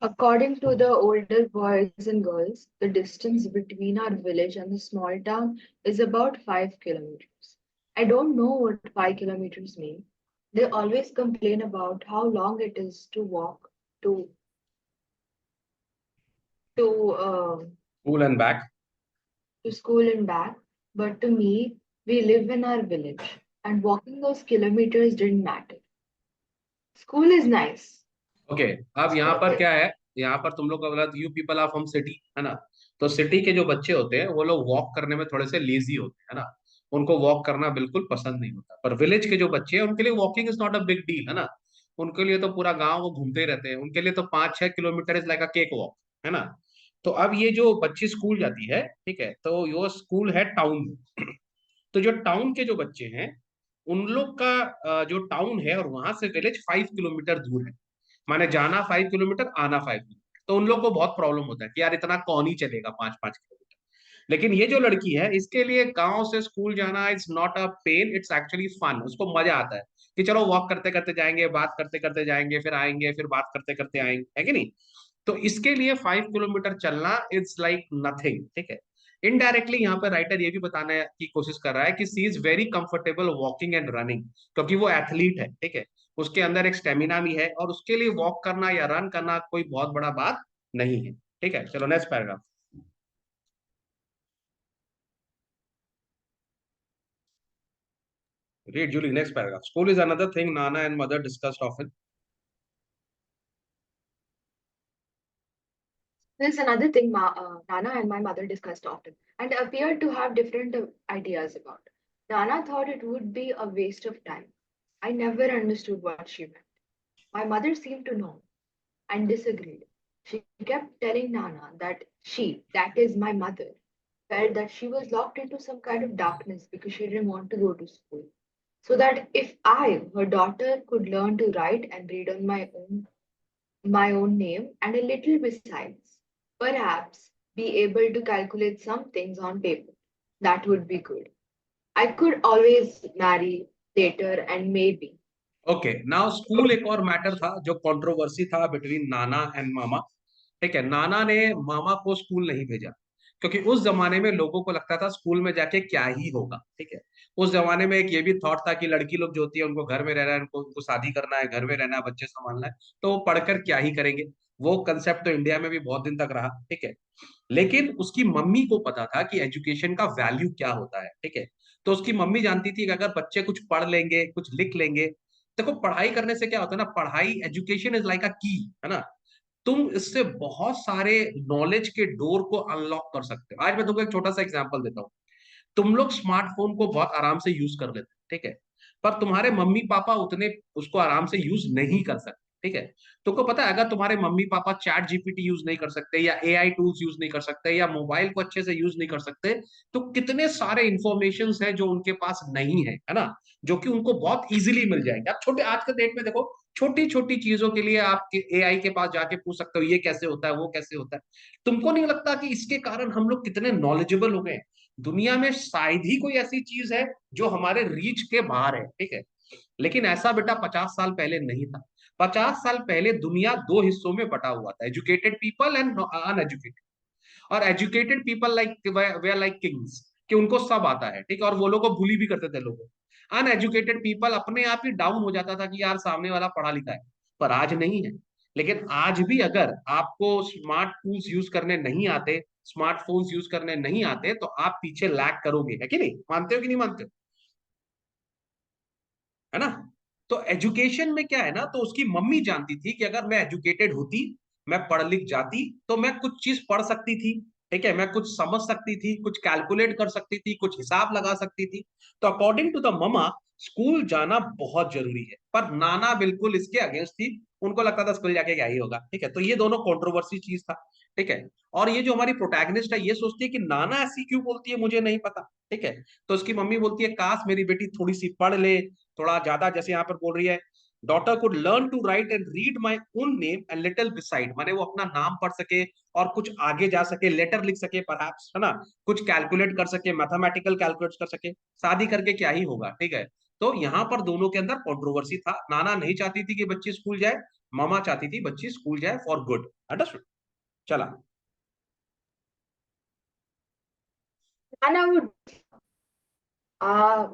According to the older boys and girls, the distance between our village and the small town is about 5 kilometers. I don't know what 5 kilometers mean. They always complain about how long it is to walk to to Cool and back. to school and back. But to me, we live in our village, and walking those kilometers didn't matter. School is nice. Okay, अब यहाँ पर क्या है, यहाँ पर तुम लोग का बोला you people are from city, है ना। तो सिटी के जो बच्चे होते हैं वो लोग वॉक करने में थोड़े से लेजी होते हैं, है ना। उनको वॉक करना बिल्कुल पसंद नहीं होता। पर विलेज के जो बच्चे हैं उनके लिए walking is not a big deal, है ना। उनके लिए तो पूरा गांव वो घूमते ही रहते हैं, उनके लिए तो 5-6 kilometre is like a cake walk, है ना। तो अब ये जो बच्ची स्कूल जाती है, ठीक है, तो वो स्कूल है टाउन में। तो जो टाउन के जो बच्चे हैं उन लोग का जो टाउन है और वहां से विलेज 5 किलोमीटर दूर है। माने जाना 5 किलोमीटर, आना 5 किलोमीटर। तो उन लोग को बहुत प्रॉब्लम होता है कि यार इतना कौन ही चलेगा 5-5 किलोमीटर। लेकिन ये जो लड़की है इसके लिए गांव से स्कूल जाना it's not a pain, it's actually fun. उसको मजा आता है कि चलो वॉक करते करते जाएंगे, बात करते करते जाएंगे, फिर आएंगे, फिर बात करते करते आएंगे, है कि नहीं। तो इसके लिए 5 किलोमीटर चलना इट्स लाइक नथिंग। ठीक है, इनडायरेक्टली यहाँ पर राइटर ये भी बताने की कोशिश कर रहा है कि she is very comfortable walking and running, क्योंकि वो एथलीट है। ठीक है, उसके अंदर एक स्टेमिना भी है और उसके लिए वॉक करना या रन करना कोई बहुत बड़ा बात नहीं है। ठीक है, चलो next paragraph. Read, Julie, next paragraph. School is another thing Nana and mother discussed often. There's another thing Nana and my mother discussed often and appeared to have different ideas about. Nana thought it would be a waste of time. I never understood what she meant. My mother seemed to know and disagreed. She kept telling Nana that she, that is my mother, felt that she was locked into some kind of darkness because she didn't want to go to school. So that if I, her daughter, could learn to write and read on my own name, and a little besides, perhaps be able to calculate some things on paper, that would be good. I could always marry later and maybe. Okay, now school एक और matter था जो controversy था between Nana and मामा। ठीक है, नाना ने मामा को school नहीं भेजा क्योंकि उस जमाने में लोगों को लगता था स्कूल में जाके क्या ही होगा। ठीक है, उस जमाने में एक ये भी थॉट था कि लड़की लोग जो होती है उनको घर में रहना है, उनको उनको शादी करना है, घर में रहना है, बच्चे संभालना है, तो वो पढ़कर क्या ही करेंगे। वो कंसेप्ट तो इंडिया में भी बहुत दिन तक रहा। ठीक है, लेकिन उसकी मम्मी को पता था कि एजुकेशन का वैल्यू क्या होता है। ठीक है, तो उसकी मम्मी जानती थी कि अगर बच्चे कुछ पढ़ लेंगे, कुछ लिख लेंगे, देखो पढ़ाई करने से क्या होता है ना, पढ़ाई, एजुकेशन इज लाइक अ की, है ना। तुम इससे बहुत सारे नॉलेज के डोर को अनलॉक कर सकते हो। आज मैं तुमको एक छोटा सा एग्जांपल देता हूँ। तुम लोग स्मार्टफोन को बहुत आराम से यूज कर लेते हो, ठीक है, पर तुम्हारे मम्मी पापा उतने उसको आराम से यूज नहीं कर सकते। ठीक है, तुमको पता है अगर तुम्हारे mummy papa chat GPT use नहीं कर सकते या एआई टूल्स यूज नहीं कर सकते या मोबाइल को अच्छे से यूज नहीं कर सकते, तो कितने सारे इंफॉर्मेशन है जो उनके पास नहीं है ना, जो कि उनको बहुत इजीली मिल जाएंगे। आप छोटे आज के डेट में देखो, छोटी छोटी चीजों के लिए आप एआई के पास जाके पूछ सकते हो ये कैसे होता है, वो कैसे होता है। तुमको नहीं लगता कि इसके कारण हम लोग कितने नॉलेजेबल हो गए। दुनिया में शायद ही कोई ऐसी चीज है जो हमारे रीच के बाहर है। ठीक है, लेकिन ऐसा बेटा 50 साल पहले नहीं था। 50 साल पहले दुनिया दो हिस्सों में बटा हुआ था, एजुकेटेड पीपल एंड अनएजुकेटेड। और educated people like we are like kings, कि उनको सब आता है। ठीक है, और वो लोग को भूली भी करते थे लोगों। अनएजुकेटेड पीपल अपने आप ही डाउन हो जाता था कि यार सामने वाला पढ़ा लिखा है, पर आज नहीं है। लेकिन आज भी अगर आपको स्मार्ट टूल्स यूज करने नहीं आते, स्मार्टफोन्स यूज करने नहीं आते, तो आप पीछे लैग करोगे, है कि नहीं? मानते हो कि नहीं मानते हो? है ना? तो एजुकेशन में क्या है ना, तो उसकी मम्मी जानती थी कि अगर मैं एजुकेटेड होती, मैं पढ़ लिख जाती, तो मैं कुछ चीज पढ़ सकती थी, ठीक है, मैं कुछ समझ सकती थी, कुछ कैलकुलेट कर सकती थी, कुछ हिसाब लगा सकती थी। तो according to the mama, school जाना बहुत जरूरी है। पर नाना बिल्कुल इसके अगेंस्ट थी, उनको लगता था स्कूल जाके क्या ही होगा, ठीक है। तो ये दोनों कंट्रोवर्सी चीज था, ठीक है। और ये जो हमारी प्रोटैगनिस्ट है, ये सोचती है कि नाना ऐसी क्यों बोलती है, मुझे नहीं पता, ठीक है। तो उसकी मम्मी बोलती है काश मेरी बेटी थोड़ी सी पढ़ ले, थोड़ा ज्यादा, जैसे यहाँ पर बोल रही है, daughter could learn to write and read my own name and little beside, माने वो अपना नाम पढ़ सके और कुछ आगे जा सके, लेटर लिख सके परहैप्स, है ना, कुछ कैलकुलेट कर सके, मैथमेटिकल कैलकुलेट कर सके। शादी करके क्या ही होगा, ठीक है। तो यहाँ पर दोनों के अंदर कंट्रोवर्सी था। नाना नहीं चाहती थी कि बच्ची स्कूल जाए, मामा चाहती थी बच्ची स्कूल जाए फॉर गुड। अंडरस्टूड? चला। And I would,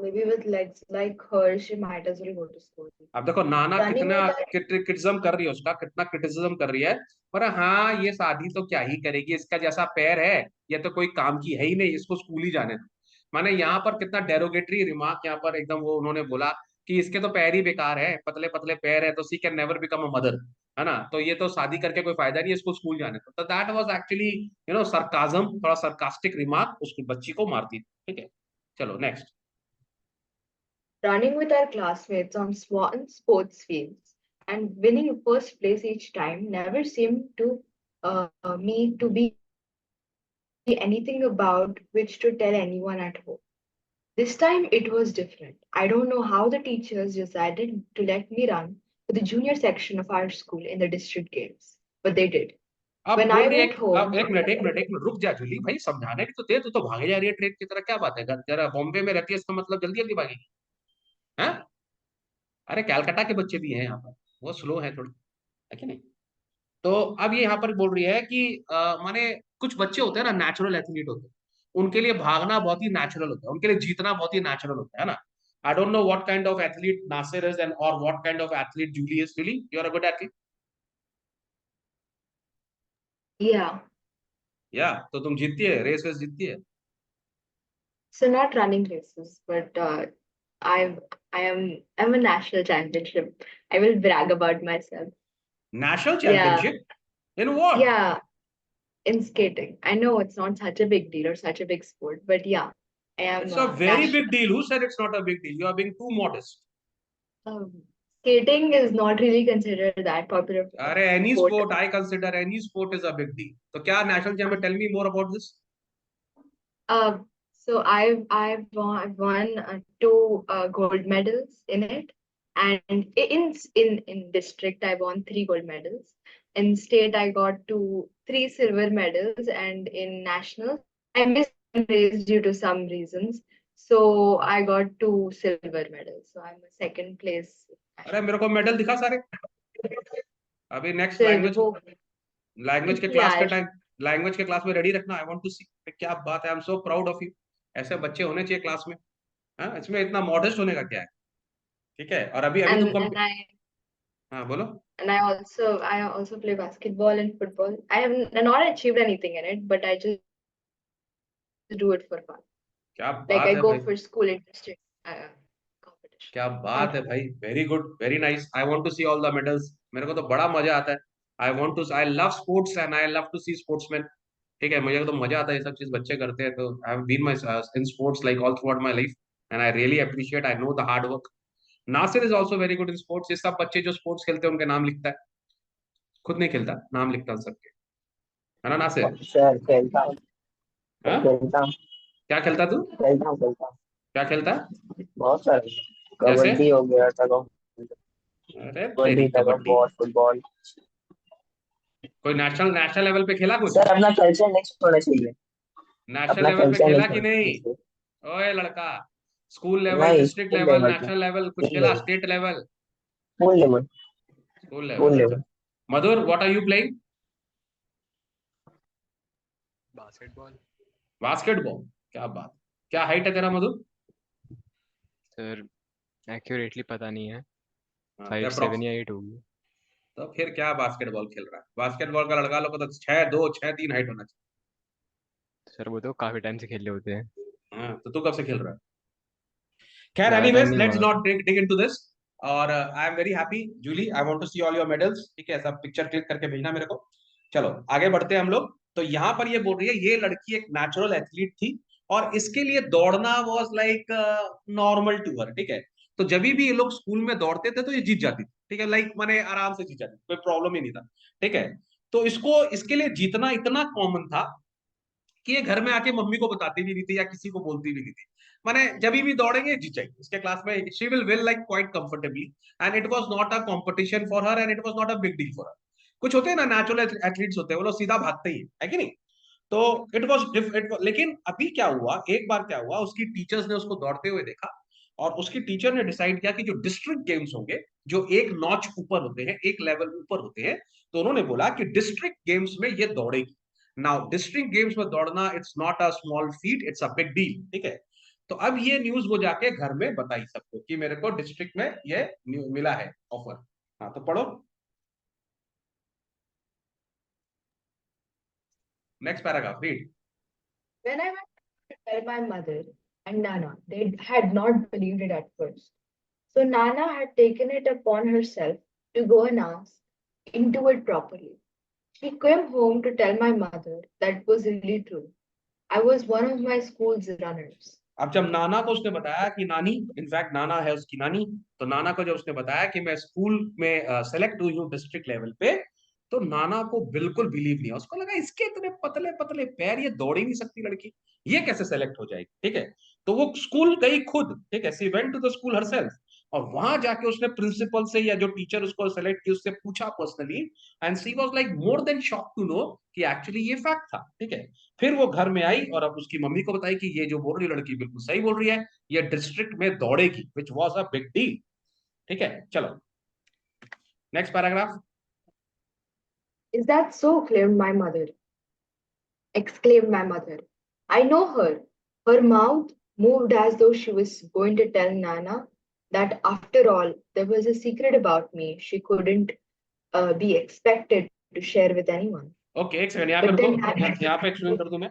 maybe with legs like her, she might as well go to school. अब देखो नाना Running कितना with that, क्रिटिसिज्म कर रही है, उसका कितना क्रिटिसिज्म कर रही है। पर हाँ, ये शादी तो क्या ही करेगी, इसका जैसा पैर है, ये तो कोई काम की है ही नहीं, इसको स्कूल ही जाने दो। माने यहाँ पर कितना डेरोगेटरी रिमार्क यहाँ पर एकदम वो उन्होंने बोला कि इसके तो पैर ही बेकार है, पतले पतले पैर है, तो she can never become a mother, है ना, तो ये तो शादी करके कोई फायदा नहीं है, इसको स्कूल जाने दो। तो दैट वाज एक्चुअली सरकाजम, थोड़ा सरकास्टिक रिमार्क उसकी बच्ची को मारती थी, ठीक है। चलो next. running with our classmates on sports fields and winning first place each time never seemed to me to be anything about which to tell anyone at home. This time it was different. I don't know how the teachers decided to let me run for the junior section of our school in the district games, but they did. अब When बोल I रही है went अब home, एक minute रुक जा जूली भाई, समझाने भी तो दे, तू तो भागे जा रही है ट्रेन की तरह, क्या बात है, जरा बॉम्बे में रहती है इसका मतलब जल्दी जल्दी भागेगी? हैं? अरे कैलकाटा के बच्चे भी हैं यहाँ पर, वो स्लो है थोड़ी, है कि नहीं? तो अब ये यहाँ पर बोल रही है कि माने कुछ बच्चे होते हैं ना, नेचुरल एथलीट होते हैं, उनके लिए भागना बहुत ही नेचुरल होता है, उनके लिए जीतना बहुत ही नेचुरल होता है ना। I don't know what kind of athlete Nasir is and और what kind of athlete Julie is, really you are a good athlete? yeah, या तो तुम जीतती है, रेस वेस जीतती है? so not running races, but I I'm a national championship. I will brag about myself. National Yeah, championship in what? yeah, in skating. I know it's not such a big deal or such a big sport, but yeah, I am It's a very national. big deal. Who said it's not a big deal? You are being too modest. Skating is not really considered that popular अरे any sport. sport, I consider any sport is a big deal. तो क्या national champion? Tell me more about this. Uh, so I've won two gold medals in it, and in district I won three gold medals. In state I got three silver medals, and in national I missed one race due to some reasons. So I got two silver medals. So I'm a second place. अरे मेरे को medal दिखा सारे। अभी next So language, language के class के yeah, time, language के class में रेडी रखना। आई वांट टू सी। क्या बात है, I am so proud of you. ऐसे बच्चे होने चाहिए क्लास में। हाँ, इसमें इतना मॉडेस्ट होने का क्या है, ठीक है। और अभी अभी तुम and हाँ बोलो। I also play basketball and football. I have not achieved anything in it, but I just do it for fun. क्या Like बात I है go भाई, for school interesting competition. क्या बात Thank है you. भाई, very good, very nice. I want to see all the medals. मेरे को तो बड़ा मजा आता है। I love sports and I love to see sportsman, ठीक है। मुझे तो मजा आता है, ये सब चीज बच्चे करते हैं। तो I have been my in sports like all throughout my life, and I really appreciate, I know the hard work. Nasir is also very good in sports. ये सब बच्चे जो स्पोर्ट्स खेलते हैं उनके नाम लिखता है, खुद नहीं खेलता, नाम लिखता है उन सबके, है ना नासिर? सर खेलता हूँ, सर हाँ, खेलता हूँ, क्या खेलता तू? खेलता हूँ क्या खेलता है? बहुत सारे। जैसे? कबड्डी हो गया, अरे तेरी kabaddi, tug of kabaddi. War, football. कोई नेशनल नेशनल लेवल पे खेला कुछ? सर अपना कल्चर नेक्स्ट होना चाहिए, नेशनल अपना लेवल पे कल्चर खेला नेक्स्ट कि होना नहीं? चाहिए। ओए लड़का, स्कूल लेवल, नहीं, डिस्ट्रिक्ट स्कूल लेवल, लेवल पे, नेशनल लेवल कुछ स्कूल खेला? Level, state level? School level, school level, school अच्छा। Level. Madhur, what are you playing? Basketball. Basketball, क्या बात। क्या हाइट है तेरा मधुर? सर एक्यूरेटली पता नहीं है, हाँ, 5'7" या 8 होगी। तो फिर क्या बास्केटबॉल खेल रहा है? बास्केटबॉल का लड़का लोग को तो 6'2", 6'3" हाइट होना सर वो तो काफी टाइम से खेल रहे होते हैं, चाहिए। हाँ, तो तू कब से खेल रहा है? खैर, ज्यादा टाइम एनीवेज, नहीं लेट्स हुआ। Not dig into this. और I am very happy Julie, I want to see all your medals. ठीक है, सब पिक्चर क्लिक करके भेजना मेरे को। चलो आगे बढ़ते हैं हम लोग। तो यहाँ पर ये बोल रही है ये लड़की एक नेचुरल एथलीट थी, और इसके लिए दौड़ना was like normal to her. ठीक है, तो जब भी ये लोग स्कूल में दौड़ते थे तो ये जीत जाती थी। ठीक है, लाइक माने आराम से जीत जाती थी, कोई प्रॉब्लम ही नहीं था। ठीक है, तो इसको इसके लिए जीतना इतना कॉमन था कि ये घर में आके मम्मी को बताती भी नहीं थी या किसी को बोलती भी नहीं थी। माने जब भी दौड़ेंगे जीत जाएगी इसके क्लास में, she will will like quite comfortably. And it was not a competition for her, and it was not a big deal for her. कुछ होते हैं ना नेचुरल एथलीट्स होते हैं, वो लोग सीधा भागते ही है कि नहीं? तो इट वाज लेकिन अभी क्या हुआ, एक बार क्या हुआ, उसकी टीचर्स ने उसको दौड़ते हुए देखा, और उसकी टीचर ने डिसाइड किया कि जो डिस्ट्रिक्ट गेम्स होंगे, जो एक नॉच ऊपर होते हैं, एक लेवल ऊपर होते हैं, तो उन्होंने बोला कि डिस्ट्रिक्ट गेम्स में ये दौड़ेगी। नाउ डिस्ट्रिक्ट गेम्स में दौड़ना, it's not a small feet, it's a big deal. ठीक है, तो अब ये न्यूज वो जाके घर में बताई सबको कि मेरे को डिस्ट्रिक्ट में ये मिला है ऑफर। हाँ, तो पढ़ो next paragraph, read. When I went to tell my mother and Nana, they had not believed it at first. So Nana had taken it upon herself to go and ask into it properly. She came home to tell my mother that was really true. I was one of my school's runners. अब जब नाना को उसने बताया कि नानी, in fact नाना है उसकी नानी, तो नाना को जब उसने बताया कि मैं स्कूल में सेलेक्ट हुई हूँ डिस्ट्रिक्ट लेवल पे, तो नाना को बिल्कुल बिलीव नहीं हुआ। उसको लगा इसके इतने पतले पतले पैर, ये दौड़ ही नहीं सकती लड़की, ये कैसे सेलेक्ट हो जाएगी? ठीक है, तो वो स्कूल गई खुद। ठीक है, she went to the school herself, और वहां जाके उसने प्रिंसिपल से या जो टीचर उसको सेलेक्ट की उससे पूछा personally, and she was like more than shock to know कि एक्चुअली ये फैक्ट था। ठीक है, फिर वो घर में आई और अब उसकी मम्मी को बताई कि ये जो बोल रही लड़की बिल्कुल सही बोल रही है, ये डिस्ट्रिक्ट में दौड़ेगी, which was a big deal. ठीक है, चलो next paragraph. Is that so? Claimed my mother. Exclaimed my mother. I know her. Her mouth moved as though she was going to tell Nana that after all, there was a secret about me she couldn't be expected to share with anyone. Okay, एक second यहाँ पे But रुको, then Nana, यहाँ पे explain कर दूं मैं।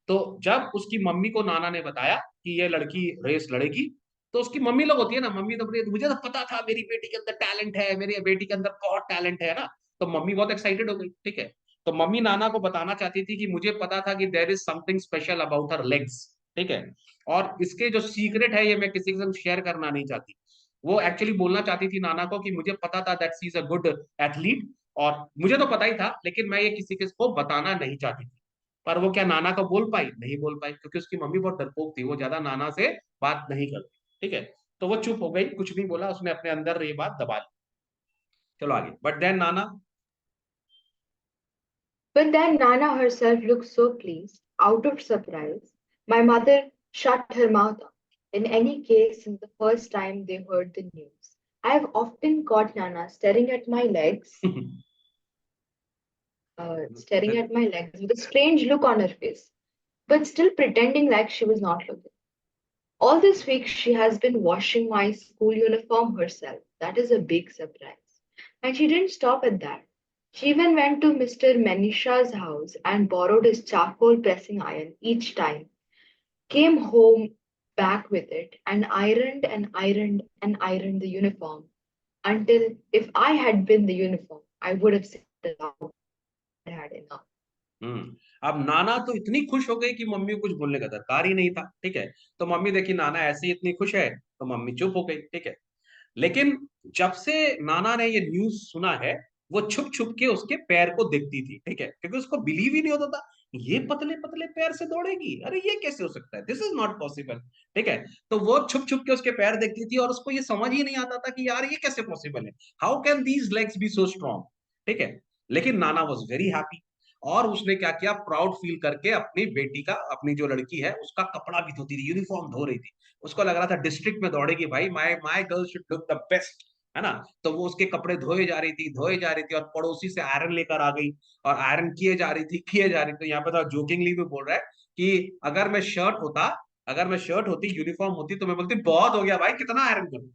तो जब उसकी मम्मी को नाना ने बताया कि ये लड़की रेस लड़ेगी, तो उसकी मम्मी लोग होती है ना, मम्मी तो बोलती है, मुझे तो पता था मेरी बेटी के अंदर टैलेंट है, मेरी बेटी के अंदर बहुत टैलेंट है ना। तो मम्मी बहुत एक्साइटेड हो गई। ठीक है, तो मम्मी नाना को बताना चाहती थी कि मुझे पता था कि there is something special about her legs. ठीक है, और इसके जो सीक्रेट है ये मैं किसी के साथ शेयर करना नहीं चाहती। वो एक्चुअली बोलना चाहती थी नाना को कि मुझे पता था that she is a good athlete, और मुझे तो पता ही था, लेकिन मैं ये किसी के को बताना नहीं चाहती थी। पर वो क्या नाना को बोल पाई? नहीं बोल पाई, क्योंकि उसकी मम्मी बहुत डरपोक थी, वो ज्यादा नाना से बात नहीं करती। ठीक है, तो वो चुप हो गई, कुछ नहीं बोला, उसने अपने अंदर ये बात दबा ली। चलो आगे, but then Nana. but then Nana herself looked so pleased, out of surprise. My mother shut her mouth up. In any case, since the first time they heard the news, I have often caught Nana staring at my legs with a strange look on her face, but still pretending like she was not looking. All this week, she has been washing my school uniform herself. That is a big surprise. And she didn't stop at that. She even went to Mr. Manisha's house and borrowed his charcoal pressing iron each time, came home back with it, and ironed and ironed and ironed the uniform until if I had been the uniform, I would have said aloud I had enough. अब नाना तो इतनी खुश हो गई कि mummy को कुछ बोलने का दरकार ही नहीं था। ठीक है, तो मम्मी देखी नाना ऐसे ही इतनी खुश है, तो मम्मी चुप हो गई। ठीक है, लेकिन जब से नाना ने ये न्यूज सुना है, वो छुप छुप के उसके पैर को देखती थी। ठीक है, क्योंकि उसको बिलीव ही नहीं होता था, ये पतले पतले पैर से दौड़ेगी, अरे ये कैसे हो सकता है, दिस इज नॉट पॉसिबल। ठीक है, तो वो छुप छुप के उसके पैर देखती थी, और उसको ये समझ ही नहीं आता था कि यार ये कैसे पॉसिबल है, how can these legs be so strong. ठीक है, लेकिन नाना वॉज वेरी हैप्पी, और उसने क्या किया, प्राउड फील करके अपनी बेटी का, अपनी जो लड़की है उसका कपड़ा भी धोती थी, यूनिफॉर्म धो रही थी। उसको लग रहा था डिस्ट्रिक्ट में दौड़ेगी भाई, my my girl should look the best, है ना। तो वो उसके कपड़े धोए जा रही थी, धोए जा रही थी, और पड़ोसी से आयरन लेकर आ गई, और आयरन किए जा रही थी, किए जा रही थी। तो यहाँ पे तो जोकिंगली भी बोल रहा है कि अगर मैं शर्ट होती, यूनिफॉर्म होती, तो मैं बोलती बहुत हो गया भाई, कितना आयरन करूं।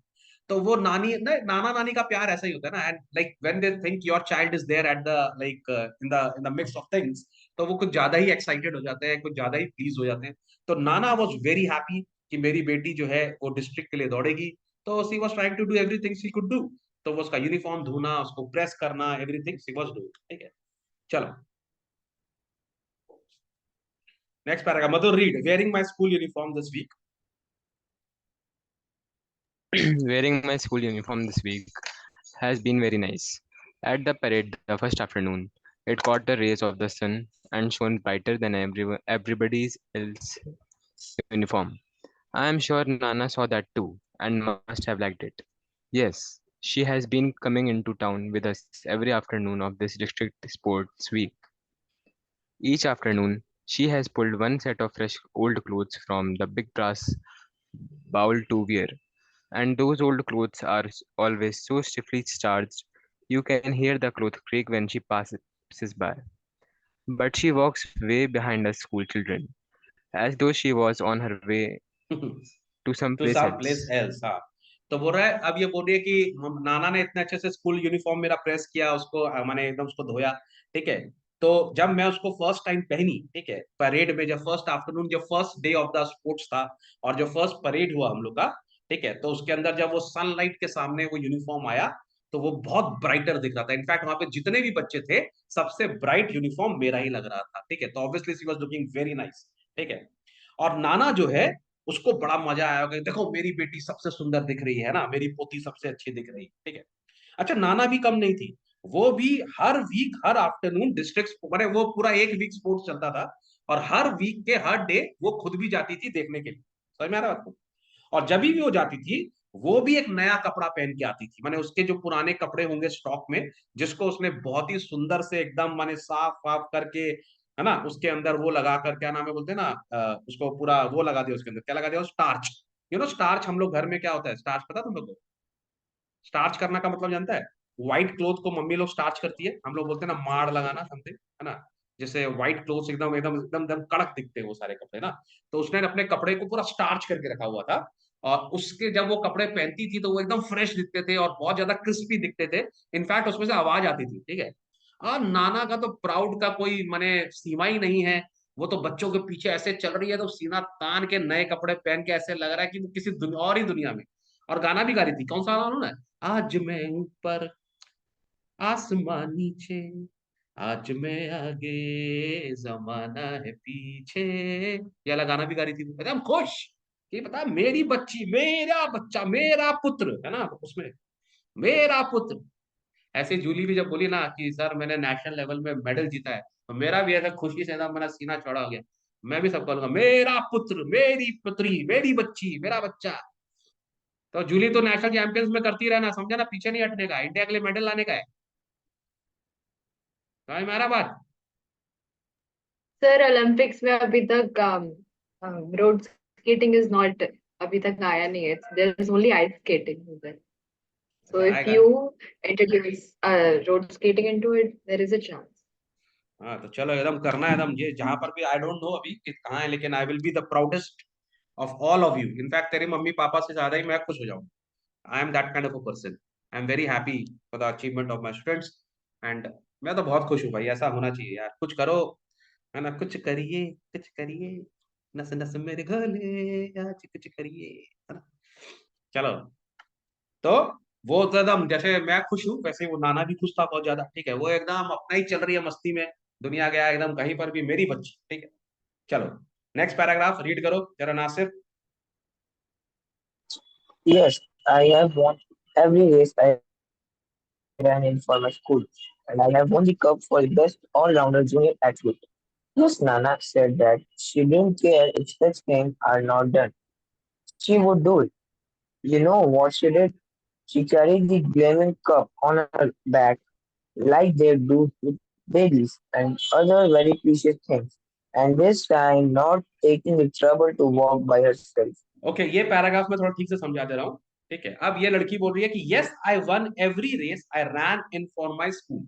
तो वो नानी नाना नानी का प्यार ऐसा ही होता है ना, and like when they think your child is there at the like in the mix of things, तो वो कुछ ज्यादा ही एक्साइटेड हो जाते हैं, कुछ ज्यादा ही प्लीज हो जाते हैं। तो नाना वाज वेरी हैप्पी कि मेरी बेटी जो है वो डिस्ट्रिक्ट के लिए दौड़ेगी। तो she was trying to do everything she could do. तो वो उसका यूनिफॉर्म धोना, उसको प्रेस करना, एवरीथिंग शी वाज डूइंग। ठीक है, चलो नेक्स्ट पैराग्राफ। मतलब read, wearing my school uniform this week. Wearing my school uniform this week has been very nice. At the parade the first afternoon, it caught the rays of the sun and shone brighter than everybody's else uniform. I am sure Nana saw that too and must have liked it. Yes, she has been coming into town with us every afternoon of this district sports week. Each afternoon, she has pulled one set of fresh old clothes from the big brass bowl to wear, and those old clothes are always so stiffly starched you can hear the cloth creak when she passes by. But she walks way behind us school children, as though she was on her way to some to place some place else. Else. हाँ, तो बोल रहा है, अब ये बोल रही है कि नाना ने इतने अच्छे से स्कूल यूनिफॉर्म मेरा प्रेस किया, उसको मैंने एकदम उसको धोया। ठीक है, तो जब मैं उसको फर्स्ट टाइम पहनी, ठीक है, परेड में, जब फर्स्ट आफ्टरनून, जब first day of the sports था और जो फर्स्ट परेड हुआ हम लोग का, ठीक है, तो उसके अंदर जब वो सनलाइट के सामने वो यूनिफॉर्म आया, तो वो बहुत ब्राइटर दिख रहा था। इनफैक्ट वहां पे जितने भी बच्चे थे, सबसे ब्राइट यूनिफॉर्म मेरा ही लग रहा था। ठीक है, तो obviously she was looking very nice. ठीक है, और नाना जो है, उसको बड़ा मजा आया होगा, देखो मेरी बेटी सबसे सुंदर दिख रही है ना, मेरी पोती सबसे अच्छी दिख रही है। ठीक है, अच्छा नाना भी कम नहीं थी, वो भी हर वीक हर आफ्टरनून डिस्ट्रिक्ट, मैंने वो पूरा एक वीक स्पोर्ट्स चलता था, और हर वीक के हर डे वो खुद भी जाती थी देखने के लिए। समझ में आ रहा है आपको? और जब भी वो जाती थी, वो भी एक नया कपड़ा पहन के आती थी, माने उसके जो पुराने कपड़े होंगे स्टॉक में, जिसको उसने बहुत ही सुंदर से एकदम माने साफ वाफ करके, है ना, उसके अंदर वो लगा कर, क्या नाम है बोलते हैं ना, उसको पूरा वो लगा दिया, उसके अंदर क्या लगा दिया, स्टार्च। स्टार्च हम लोग घर में क्या होता है, स्टार्च पता तुम लोग को? स्टार्च करना का मतलब जानता है? व्हाइट क्लोथ को मम्मी लोग स्टार्च करती है, हम लोग बोलते हैं ना माड़ लगाना, समथिंग, है ना। जैसे व्हाइट क्लोथ एकदम एकदम एकदम एकदम कड़क दिखते हैं वो सारे कपड़े ना। तो उसने अपने कपड़े को पूरा स्टार्च करके रखा हुआ था, और उसके जब वो कपड़े पहनती थी तो वो एकदम फ्रेश दिखते थे और बहुत ज्यादा क्रिस्पी दिखते थे। इनफैक्ट उसमें से आवाज आती थी। ठीक है, और नाना का तो प्राउड का कोई माने सीमा ही नहीं है। वो तो बच्चों के पीछे ऐसे चल रही है, तो सीना तान के नए कपड़े पहन के ऐसे लग रहा है कि वो किसी और ही दुनिया में। और गाना भी गा रही थी, कौन सा गाना ना, आज मैं ऊपर आसमान नीचे, आज मैं आगे जमाना है पीछे, ये वाला गाना भी गा रही थी एकदम खुश कि पता मेरी बच्ची, मेरा बच्चा, मेरा पुत्र, है ना उसमें, मेरा पुत्र। ऐसे जूली भी जब बोली ना कि सर मैंने नेशनल लेवल में मेडल जीता है, तो मेरा भी ऐसा खुशी से एकदम मेरा सीना चौड़ा हो गया। मैं भी सबको बोलूंगा मेरा पुत्र, मेरी पुत्री, मेरी बच्ची, मेरा बच्चा। तो जूली तो नेशनल चैंपियंस में करती रहना, समझा ना, पीछे नहीं हटने का, इंडिया के लिए मेडल लाने का है। समझ में आ रहा बात? सर ओलंपिक्स में अभी तक रोड स्केटिंग इज नॉट, अभी तक आया नहीं है, there is only ice skating उधर। अच्छा So if आएगा। you introduce road skating into it, there is a chance. हाँ, तो चलो एकदम करना है एकदम, ये जहां पर भी, आई डोंट नो अभी कि कहाँ है, लेकिन I will be the proudest of all of you. In fact तेरे मम्मी पापा से ज्यादा ही मैं खुश हो जाऊंगा। I am that kind of a person. I am very happy for the achievement of my students. And मैं तो बहुत खुश हूँ भाई, ऐसा होना चाहिए यार, कुछ करो, है ना, कुछ करिए, कुछ करिए, नस नस मेरे गले आज कुछ करिए, है ना। चलो, तो वो तो एकदम जैसे मैं खुश हूँ, वैसे वो नाना भी खुश था बहुत ज्यादा। ठीक है, वो एकदम अपना ही चल रही है मस्ती में, दुनिया गया एकदम कहीं पर भी मेरी बच्ची। ठीक है, चलो नेक्स्ट पैराग्राफ रीड करो जरा Nasir. Yes, I have won every race I ran in for my school, and I have won the cup for the best all-rounder junior athlete. Yes, Nana said that she didn't care if such things are not done. She would do it. You know what she did? She carried the gleaming cup on her back like they do with babies and other very precious things, and this time not taking the trouble to walk by herself. Okay, ये paragraph में थोड़ा ठीक से समझा दे रहा हूँ। ठीक है, अब ये लड़की बोल रही है कि yes I won every race I ran in for my school.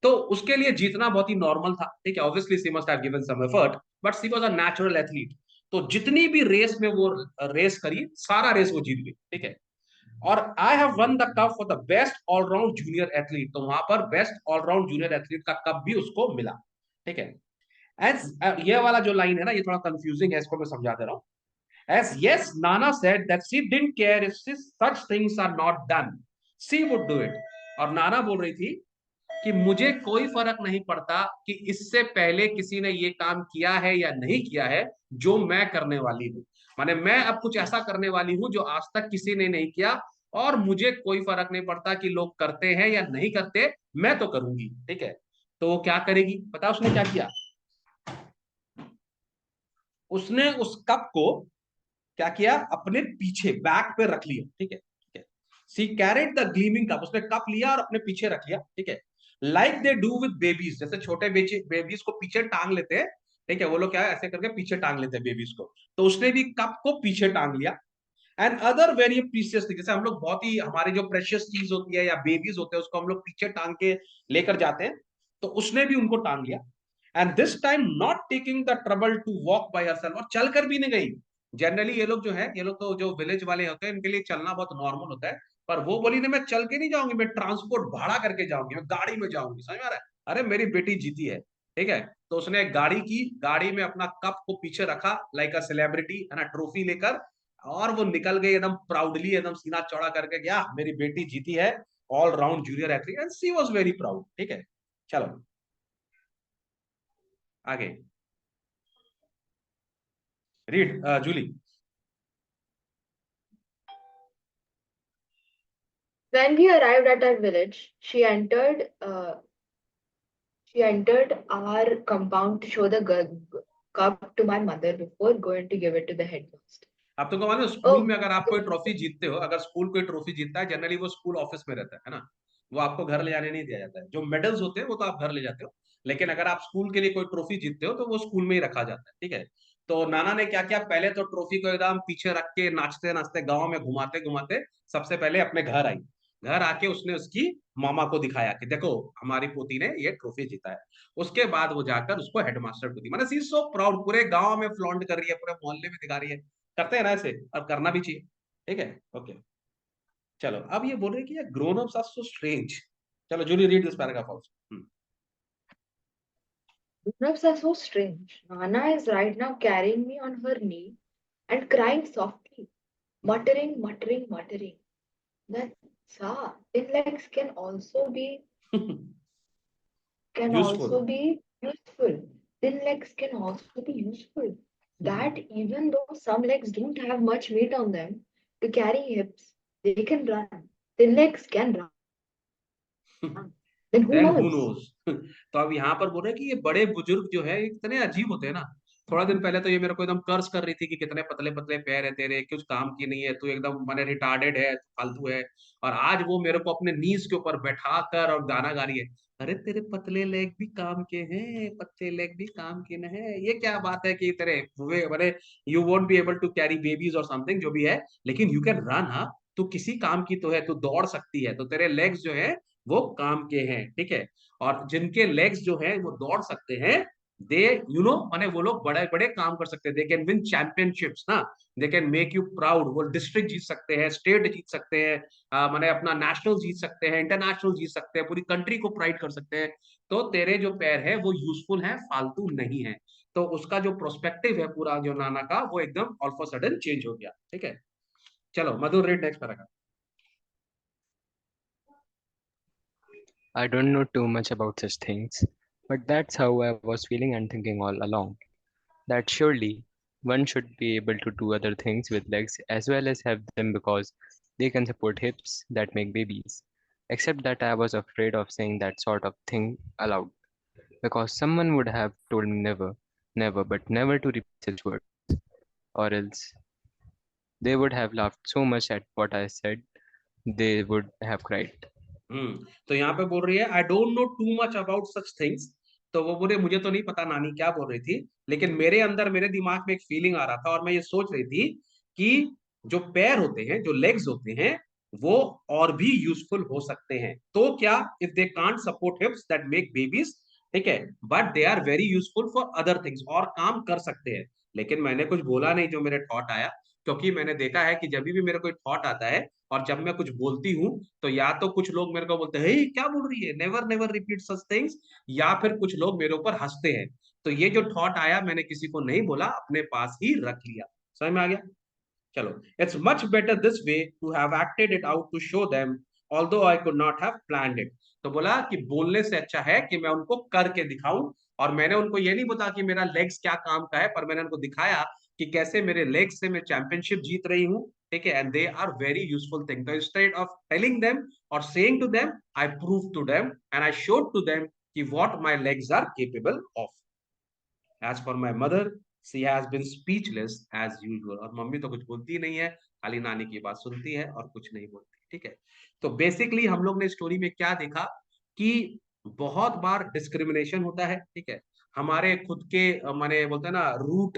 तो उसके लिए जीतना बहुत ही नॉर्मल था। ठीक है, obviously she must have given some effort, but she was a natural athlete. तो जितनी भी रेस में वो रेस करी, सारा रेस वो जीत गई। ठीक है, और I have won the cup for the best all round junior athlete, तो वहां पर बेस्ट ऑलराउंड जूनियर एथलीट का कप भी उसको मिला, ठीक है। एज ये वाला जो लाइन है ना, ये थोड़ा कंफ्यूजिंग है, इसको मैं समझा दे रहा हूँ। As yes, Nana said that she didn't care if such things are not done. She would do it. और नाना बोल रही थी कि मुझे कोई फर्क नहीं पड़ता कि इससे पहले किसी ने ये काम किया है या नहीं किया है, जो मैं करने वाली हूँ। माने मैं अब कुछ ऐसा करने वाली हूँ जो आज तक किसी ने नहीं किया, और मुझे कोई फर्क नहीं पड़ता कि लोग करते हैं या नहीं करते, मैं तो करूंगी, ठीक है। तो वो क्या करेगी, पता उसने क्या किया? उसने उस कप को क्या किया, अपने पीछे बैक पे रख लिया, ठीक है, ठीक है। सी कैरिड द ग्लीमिंग कप, उसने कप लिया और अपने पीछे रख लिया, ठीक है। Like they do with babies, जैसे छोटे बेबीज को पीछे टांग लेते हैं, ठीक है, वो लोग क्या है, ऐसे करके पीछे टांग लेते हैं बेबीज को, तो उसने भी कप को पीछे टांग लिया। एंड अदर वेरी प्रीशियस, जैसे हम लोग बहुत ही, हमारी जो प्रेशियस चीज होती है या बेबीज होते हैं उसको हम लोग पीछे टांग के लेकर जाते हैं, तो उसने भी उनको टांग लिया। And this time not taking the trouble to walk by herself, और चलकर भी नहीं गई। जनरली ये लोग जो है, ये लोग तो जो विलेज वाले होते हैं, इनके लिए चलना बहुत नॉर्मल होता है, पर वो बोली नहीं, मैं चल के नहीं जाऊंगी, मैं ट्रांसपोर्ट भाड़ा करके जाऊंगी, मैं गाड़ी में जाऊंगी, समझ में आ रहा है? अरे मेरी बेटी जीती है, ठीक है। तो उसने एक गाड़ी की, गाड़ी में अपना कप को पीछे रखा लाइक अ सेलिब्रिटी, है ना, ट्रॉफी लेकर, और वो निकल गई एकदम प्राउडली, एकदम सीना चौड़ा करके, क्या मेरी बेटी जीती है all round junior athlete, and she was very proud, ठीक है। चलो आगे read, Julie. When we arrived at our village, she entered our compound to show the cup to my mother before going to give it to the headmaster. आप तो मालूम school Oh, में अगर आप कोई ट्रॉफी जीतते हो, अगर स्कूल कोई ट्रॉफी जीतता है, जनरली वो स्कूल ऑफिस में रहता है ना, वो आपको घर ले जाने नहीं दिया जाता है। जो मेडल्स होते हैं वो तो आप घर ले जाते हो, लेकिन अगर आप स्कूल के लिए कोई ट्रॉफी जीतते हो तो वो स्कूल में ही रखा जाता है, ठीक है। तो नाना ने क्या किया, पहले तो ट्रॉफी को एकदम पीछे रख के नाचते नाचते गाँव में घुमाते घुमाते सबसे पहले अपने घर आई। घर आके उसने उसकी मामा को दिखाया कि देखो हमारी पोती ने ये ट्रॉफी जीता है। उसके बाद वो जाकर उसको हेडमास्टर को दी, माने सी सो प्राउड, पूरे गांव में फ्लॉन्ट कर रही है, पूरे मोहल्ले में दिखा रही है। करते हैं ना ऐसे, और करना भी चाहिए, ठीक है, ओके। चलो अब ये बोल रहे हैं कि ये grown ups are so strange. चलो Julie read this paragraph also. grown-ups are so strange. Nana is right now carrying me on her knee and crying softly, muttering. That thin legs can useful. also be useful. Thin legs can also be useful. That even though some legs don't have much weight on them to carry hips, they can run. Thin legs can run. Then who then who knows? Knows. तो अब यहाँ पर बोल रहे हैं कि ये बड़े बुजुर्ग जो है इतने अजीब होते हैं ना। थोड़ा दिन पहले तो ये मेरे को एकदम कर्ज कर रही थी कि कितने पतले पतले पैर है तेरे, कुछ काम की नहीं है तू, एकदम माने रिटार्डेड है, फालतू है। और आज वो मेरे को अपने नीज के ऊपर बैठा कर और गाना गा रही है, अरे तेरे पतले लेग भी काम के हैं, पतले लेग भी काम के न है। ये क्या बात है कि तेरे माने you won't be able to carry babies और समथिंग जो भी है, लेकिन यू कैन रन। हाँ, तू किसी काम की तो है, तू दौड़ सकती है, तो तेरे लेग्स जो है वो काम के हैं, ठीक है। और जिनके लेग्स जो है वो दौड़ सकते हैं, दे यू नो माने वो लोग बड़े बड़े काम कर सकते हैं, दे कैन विन चैंपियनशिप्स ना, they can make you proud. वो डिस्ट्रिक्ट जीत सकते हैं, स्टेट जीत सकते हैं, माने अपना नेशनल जीत सकते हैं, इंटरनेशनल जीत सकते हैं, पूरी कंट्री को प्राइड कर सकते हैं। तो तेरे जो पैर है वो यूजफुल है, फालतू नहीं है। तो उसका जो प्रोस्पेक्टिव है पूरा जो नाना का, वो एकदम ऑल ऑफ सडन चेंज हो गया, ठीक है। चलो Madhur read next paragraph. I don't know too much about such things, but that's how I was feeling and thinking all along. That surely one should be able to do other things with legs as well as have them because they can support hips that make babies. Except that I was afraid of saying that sort of thing aloud, because someone would have told me never, never, but never to repeat such words, or else they would have laughed so much at what I said, they would have cried. तो यहाँ पे बोल रही है आई don't no too much about such things. तो वो बोले मुझे तो नहीं पता नानी क्या बोल रही थी, लेकिन मेरे अंदर मेरे दिमाग में एक फीलिंग आ रहा था, और मैं ये सोच रही थी कि जो पैर होते हैं, जो लेग्स होते हैं, वो और भी यूजफुल हो सकते हैं। तो क्या, if they can't support hips that make babies, ठीक है, but they are very useful for other things, और काम कर सकते हैं। लेकिन मैंने कुछ बोला नहीं जो मेरे थॉट आया, क्योंकि मैंने देखा है कि जब भी मेरे कोई थॉट आता है और जब मैं कुछ बोलती हूँ तो या तो कुछ लोग मेरे को बोलते हैं हे क्या बोल रही है, never never repeat such things, या फिर कुछ लोग मेरे ऊपर हंसते हैं। तो ये जो थॉट आया मैंने किसी को नहीं बोला, अपने पास ही रख लिया। समझ में आ गया? चलो, it's much better this way to have acted it out to show them although I could not have planned it. तो बोला कि बोलने से अच्छा है कि मैं उनको करके दिखाऊं। और मैंने उनको ये नहीं बताया कि मेरा लेग्स क्या काम का है, पर मैंने उनको दिखाया कि कैसे मेरे लेग्स से मैं चैंपियनशिप जीत रही हूँ। ठीक है, and they are very useful thing. तो इंस्टेड ऑफ टेलिंग देम और saying to them, I prove to them and I showed to them कि what my legs are capable of. As for my mother, she has been speechless as usual। और mummy तो कुछ बोलती ही नहीं है, खाली नानी की बात सुनती है और कुछ नहीं बोलती। ठीक है, तो बेसिकली हम लोग ने स्टोरी में क्या देखा कि बहुत बार डिस्क्रिमिनेशन होता है। ठीक है, हमारे खुद के माने बोलते हैं ना रूट,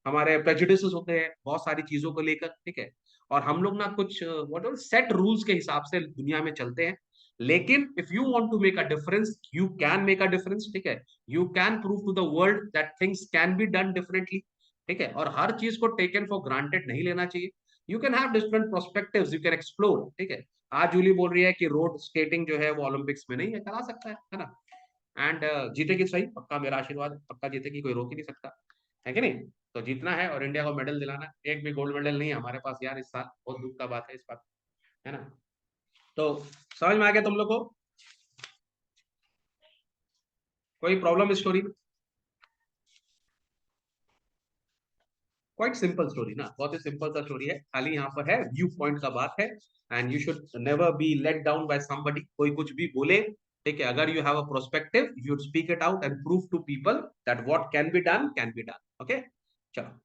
हमारे प्रेजुडिसेस होते हैं बहुत सारी चीजों को लेकर। ठीक है, और हम लोग ना कुछ व्हाट सेट रूल्स के हिसाब से दुनिया में चलते हैं। लेकिन if you want to make a difference, you can make a difference. ठीक है, you can prove to the world that things can be done differently. ठीक है, और हर चीज को टेकन फॉर ग्रांटेड नहीं लेना चाहिए। You can have different prospectives, you can explore. ठीक है, आज जूली बोल रही है कि रोड स्केटिंग जो है वो ओलंपिक्स में नहीं है, करा सकता है ना। एंड जीतेगी सही, पक्का मेरा आशीर्वाद है, पक्का जीतेगी, कोई रोक ही नहीं सकता, है कि नहीं। तो जीतना है और इंडिया को मेडल दिलाना। एक भी गोल्ड मेडल नहीं है हमारे पास यार इस साल, बहुत दुख का बात है इस बात, है ना। तो समझ में आ गया तुम लोग को? कोई प्रॉब्लम स्टोरी में? क्वाइट सिंपल स्टोरी ना, बहुत ही सिंपल सा स्टोरी है, खाली यहाँ पर है व्यू पॉइंट का बात है। And you should never be let down by somebody, कोई कुछ भी बोले। ठीक है, अगर you have a prospective, you speak it out and prove to people that what can be done can be done. Okay, चलो।